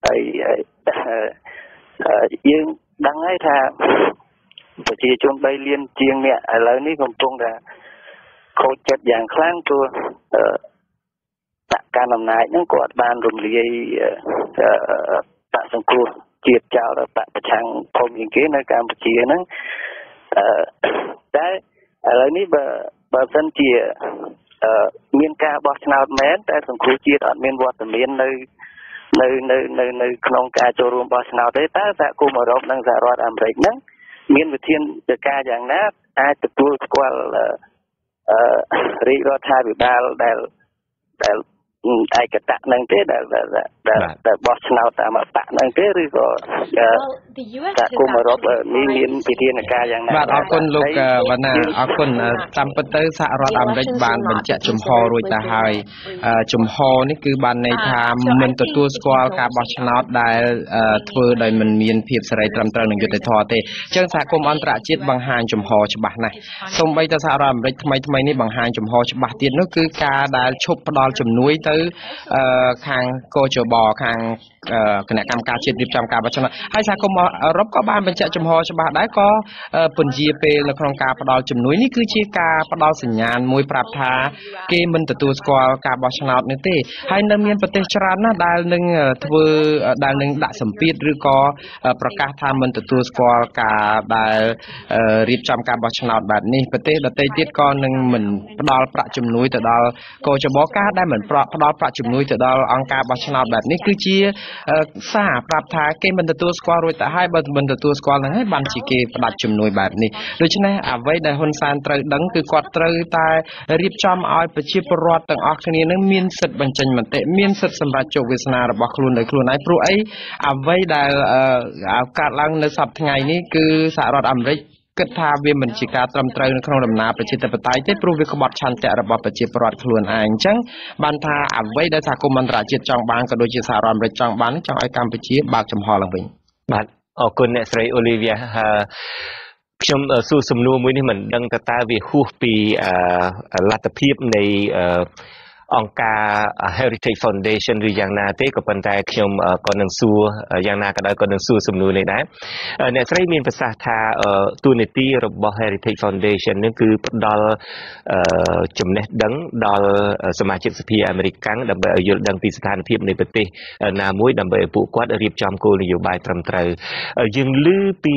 ហើយយើងដឹងហើយថាប្រជាជន3លានជាងអ្នកឥឡូវនេះកំពុងតែខូចចិត្តយ៉ាងខ្លាំងព្រោះបកកណ្ដាលអំណាចហ្នឹងគាត់បានរំលាយបកសង្គ្រោះជាតិចោលដល់បកប្រឆាំងធំជាងគេនៅកម្ពុជាហ្នឹងតែឥឡូវនេះបើសិនជាមានការបោះឆ្នោតមែនតែសង្គ្រោះជាតិអត់មានវត្តមាននៅក្នុងការចូលរួមបោះឆ្នោតទេតើសហគមន៍អឺរ៉ុបនិងសហរដ្ឋអាមេរិកហ្នឹងមានវិធានការយ៉ាងណាអាចទទួលស្គាល់រាជរដ្ឋាភិបាលដែលឯកតៈនឹងទេដែលបោះឆ្នោតតាមបកនឹងទេឬក៏សហគមន៍អឺរ៉ុបមានវិធានការយ៉ាងណាបាទអរគុណលោកវណ្ណាអរគុណតាមពិតទៅសហរដ្ឋអាមេរិកបានបញ្ជាក់ជំហររួចទៅហើយជំហរនេះគឺបានន័យថាមិនទទួលស្គាល់ការបោះឆ្នោតដែលធ្វើដោយមិនមានភាពសេរីត្រឹមត្រូវនិងយុត្តិធម៌ទេអញ្ចឹងសហគមន៍អន្តរជាតិបង្ហាញជំហរច្បាស់ណាស់សូម្បីតែសហរដ្ឋអាមេរិកថ្មីនេះបង្ហាញជំហរច្បាស់ទៀតនោះគឺការដែលឈប់ផ្ដល់ជំនួយទៅខាងកោជបខាងគណៈកម្មការជាតិរៀបចំការបោះឆ្នោតហើយសហគមន៍អឺរ៉ុបក៏បានបញ្ជាក់ចំហច្បាស់ដែរក៏ពន្យាពេលនៅក្នុងការផ្ដល់ជំនួយនេះគឺជាការផ្ដល់សញ្ញាណមួយប្រាប់ថាគេមិនទទួលស្គាល់ការបោះឆ្នោតនេះទេហើយនៅមានប្រទេសច្រើនណាស់ដែលនឹងដាក់សម្ពាធឬក៏ប្រកាសថាមិនទទួលស្គាល់ការដែលរៀបចំការបោះឆ្នោតបែបនេះប្រទេសដទៃទៀតក៏នឹងមិនផ្ដល់ប្រាក់ជំនួយទៅដល់កោជបការដែលមិនផ្ ដល់ប្រាក់ជំនួយទៅដល់អង្គការបោះឆ្នោតបែបនេះគឺជាសារប្រាប់ថាគេមិនទទួលស្គាល់រួចទៅហើយបើមិនទទួលស្គាល់ហ្នឹងហើយបានជាគេផ្ដាច់ជំនួយបែបនេះដូច្នេះអ្វីដែលហ៊ុនសែនត្រូវដឹងគឺគាត់ត្រូវតែរៀបចំឲ្យប្រជាពលរដ្ឋទាំងអស់គ្នានឹងមានសិទ្ធិបញ្ចេញមតិមានសិទ្ធិសម្រាប់ជោគវាសនារបស់ខ្លួនដោយខ្លួនឯងព្រោះអីអ្វីដែលកើតឡើងនៅសប្តាហ៍ថ្ងៃនេះគឺសហរដ្ឋអាមេរិកគិតថាវាមិនជាការត្រឹមត្រូវនៅក្នុងដំណើរប្រជាធិបតេយ្យទេព្រោះវាក្បត់ឆន្ទៈរបស់ប្រជាពលរដ្ឋខ្លួនឯងអញ្ចឹងបានថាអ្វីដែលសហគមន៍អន្តរជាតិចង់បានក៏ដូចជាសហរដ្ឋអាមេរិកចង់បានចង់ឲ្យកម្ពុជាបើកចំហឡើងវិញបាទអរគុណអ្នកស្រីអូលីវីយ៉ាខ្ញុំសួរសំណួរមួយនេះមិនដឹងតើវាហួសពីលទ្ធភាពនៃអង្គការ Heritage Foundation ឬយ៉ាងណាទេក៏ប៉ុន្តែខ្ញុំក៏នឹងសួរយ៉ាងណាក៏ដោយក៏នឹងសួរសំណួរនេះដែរអ្នកស្រីមានប្រសាសន៍ថាតួនាទីរបស់ Heritage Foundation នឹងគឺផ្ដល់ចំណេះដឹងដល់សមាជិកសភាអាមេរិកដើម្បីឲ្យយល់ដឹងពីស្ថានភាពនៃប្រទេសណាមួយដើម្បីឲ្យពួកគាត់រៀបចំគោលនយោបាយត្រឹមត្រូវយើងឮពី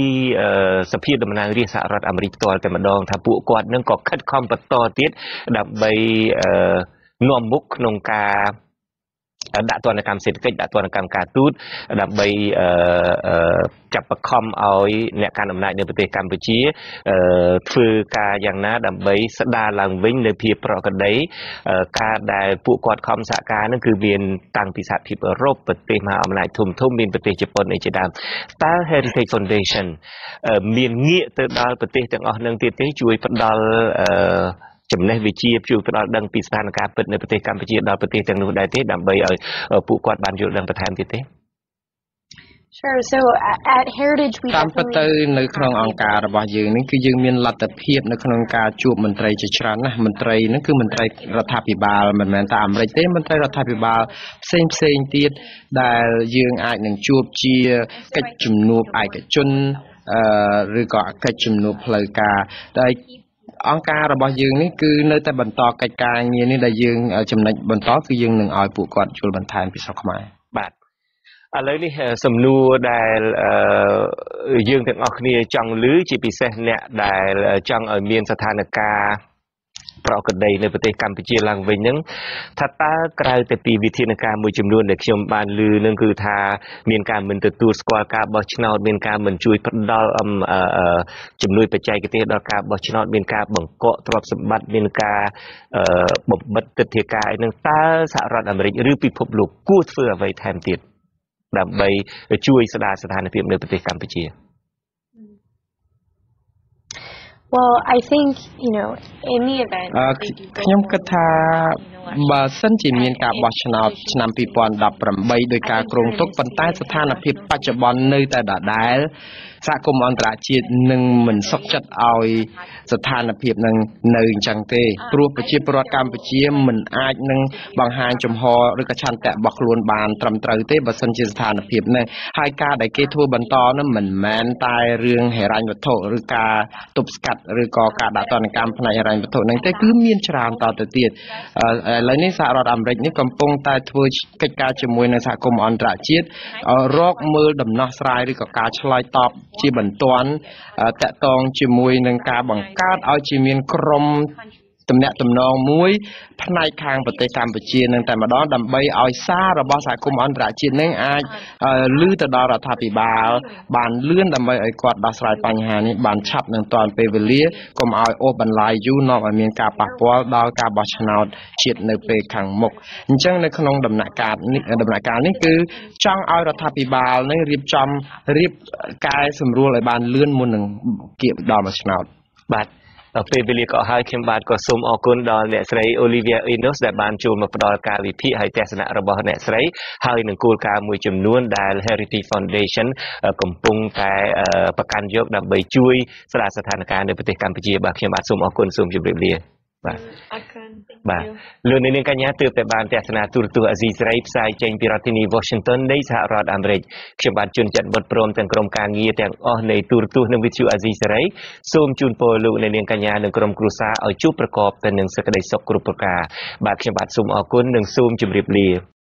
សភាតំណាងរាស្ត្រសហរដ្ឋអាមេរិកផ្ទាល់តែម្ដងថាពួកគាត់នឹងក៏ខិតខំបន្តទៀតដើម្បីនាំមុខក្នុងការដាក់ទណ្ឌកម្មសេដ្ឋកិច្ចដាក់ទណ្ឌកម្មការទូតដើម្បីចាប់បង្ខំឲ្យអ្នកកាន់អំណាចនៅប្រទេសកម្ពុជាធ្វើការយ៉ាងណាដើម្បីស្ដារឡើងវិញនៅភាពប្រក្រតីការដែលពួកគាត់ខំសហការនឹងគឺមានតាំងពីសហភាពអឺរ៉ុបប្រទេសមហាអំណាចធំៗមានប្រទេសជប៉ុនអីជាដើមតើ Heritage Foundation មានងាកទៅដល់ប្រទេសទាំងអស់នឹងទៀតទេជួយផ្ដល់ចំណេះវិជ្ជាជួយផ្ដល់ដឹងពីស្ថានភាពពិតនៅប្រទេសកម្ពុជាដល់ប្រទេសទាំងនោះដែរទេដើម្បីឲ្យពួកគាត់បានយល់ដឹងបន្ថែមទៀតទេ Sure. So at Heritage we តាមពិតទៅនៅក្នុងអង្គការរបស់យើងនេះគឺយើងមានលទ្ធភាពនៅក្នុងការជួបមន្ត្រីជាច្រើនណាស់មន្ត្រីហ្នឹងគឺមន្ត្រីរដ្ឋាភិបាលមិនមែនតែអាមេរិកទេមន្ត្រីរដ្ឋាភិបាលផ្សេងទៀតដែលយើងអាចនឹងជួបជាកិច្ចជំនួបឯកជនឬក៏កិច្ចជំនួបផ្លូវការដែលអង្គការរបស់យើងនេះគឺនៅតែបន្តកិច្ចការងារនេះដែលយើងចំណុចបន្តគឺយើងនឹងឲ្យពួកគាត់ជួយបន្ថែមពីស្រុកខ្មែរបាទឥឡូវនេះសំណួរដែលយើងទាំងអស់គ្នាចង់ឮជាពិសេសអ្នកដែលចង់ឲ្យមានស្ថានភាពប្រក្រតីនៅប្រទេសកម្ពុជាឡើងវិញហ្នឹងថាតើក្រៅតែពីវិធានការមួយចំនួនដែលខ្ញុំបានឮនឹងគឺថាមានការមិនទទួលស្គាល់ការបោះឆ្នោតមានការមិនជួយផ្ដល់ជំនួយបច្ចេកទេសដល់ការបោះឆ្នោតមានការបង្កកទ្រព្យសម្បត្តិមានការបំបិទទិដ្ឋាការហ្នឹងតើសហរដ្ឋអាមេរិកឬពិភពលោកគួរធ្វើអ្វីថែមទៀតដើម្បីជួយស្ដារស្ថានភាពនៅប្រទេសកម្ពុជា Well, I think, in the event ខ្ញុំគិតថាបើសិនជាមានការបោះឆ្នោតឆ្នាំ2018ដោយការគ្រោងទុកប៉ុន្តែស្ថានភាពបច្ចុប្បន្ននៅតែដដែលសហគមន៍អន្តរជាតិនឹងមិនសុខចិត្តឲ្យស្ថានភាពនឹងនៅអញ្ចឹងទេព្រោះប្រជាពលរដ្ឋកម្ពុជាមិនអាចនឹងបង្ហាញចំហឬក៏ឆន្ទៈរបស់ខ្លួនបានត្រឹមត្រូវទេបើសិនជាស្ថានភាពនេះហើយការដែលគេធ្វើបន្តនោះមិនមែនតែរឿងហិរញ្ញវត្ថុឬការទប់ស្កាត់ឬក៏ការដាក់ទណ្ឌកម្មផ្នែកហិរញ្ញវត្ថុហ្នឹងទេគឺមានច្រើនតទៅទៀតឥឡូវនេះសហរដ្ឋអាមេរិកនេះកំពុងតែធ្វើកិច្ចការជាមួយនឹងសហគមន៍អន្តរជាតិរកមើលដំណោះស្រាយឬក៏ការឆ្លើយតបជាបន្ទាន់តាក់ទងជាមួយនឹងការបង្កើតឲ្យជាមានក្រុមទំនាក់ទំនងមួយផ្នែកខាងប្រទេសកម្ពុជានឹងតែម្ដងដើម្បីឲ្យសាររបស់សហគមន៍អន្តរជាតិនឹងអាចលឺទៅដល់រដ្ឋាភិបាលបានលឿនដើម្បីឲ្យគាត់ដោះស្រាយបញ្ហានេះបានឆាប់នឹងទាន់ពេលវេលាកុំឲ្យអូសបន្លាយយូរនាំឲ្យមានការប៉ះពាល់ដល់ការបោះឆ្នោតជាតិនៅពេលខាងមុខអញ្ចឹងនៅក្នុងដំណាក់កាលនេះគឺចង់ឲ្យរដ្ឋាភិបាលនឹងរៀបកែសម្រួលឲ្យបានលឿនមុននឹងគៀបដល់មួយឆ្នោតបាទពេលវេលាក៏ហើយខ្ញុំបាទក៏សូមអរគុណដល់អ្នកស្រី Olivia Enos ដែលបានចូលមកផ្ដល់ការវិភាគហើយទស្សនៈរបស់អ្នកស្រីហើយនឹងគោលការណ៍មួយចំនួនដែល Heritage Foundation កំពុងតែប្រកាន់យកដើម្បីជួយស្ដារស្ថានភាពនៅប្រទេសកម្ពុជាបាទខ្ញុំបាទសូមអរគុណសូមជម្រាបលាបាទអរគុណបាទលោកនាងកញ្ញាទើបតែបានទស្សនាទូរទស្សន៍អាស៊ីសេរីផ្សាយចេញពីរដ្ឋធានី Washington នៃសហរដ្ឋអាមេរិកខ្ញុំបាទជួនច័ន្ទបុត្រព្រមទាំងក្រុមការងារទាំងអស់នៃទូរទស្សន៍និងវិទ្យុអាស៊ីសេរីសូមជូនពរលោកនាងកញ្ញានិងក្រុមគ្រួសារឲ្យជួបប្រកបតែនឹងសេចក្តីសុខគ្រប់ប្រការបាទខ្ញុំបាទសូមអរគុណនិងសូមជម្រាបលា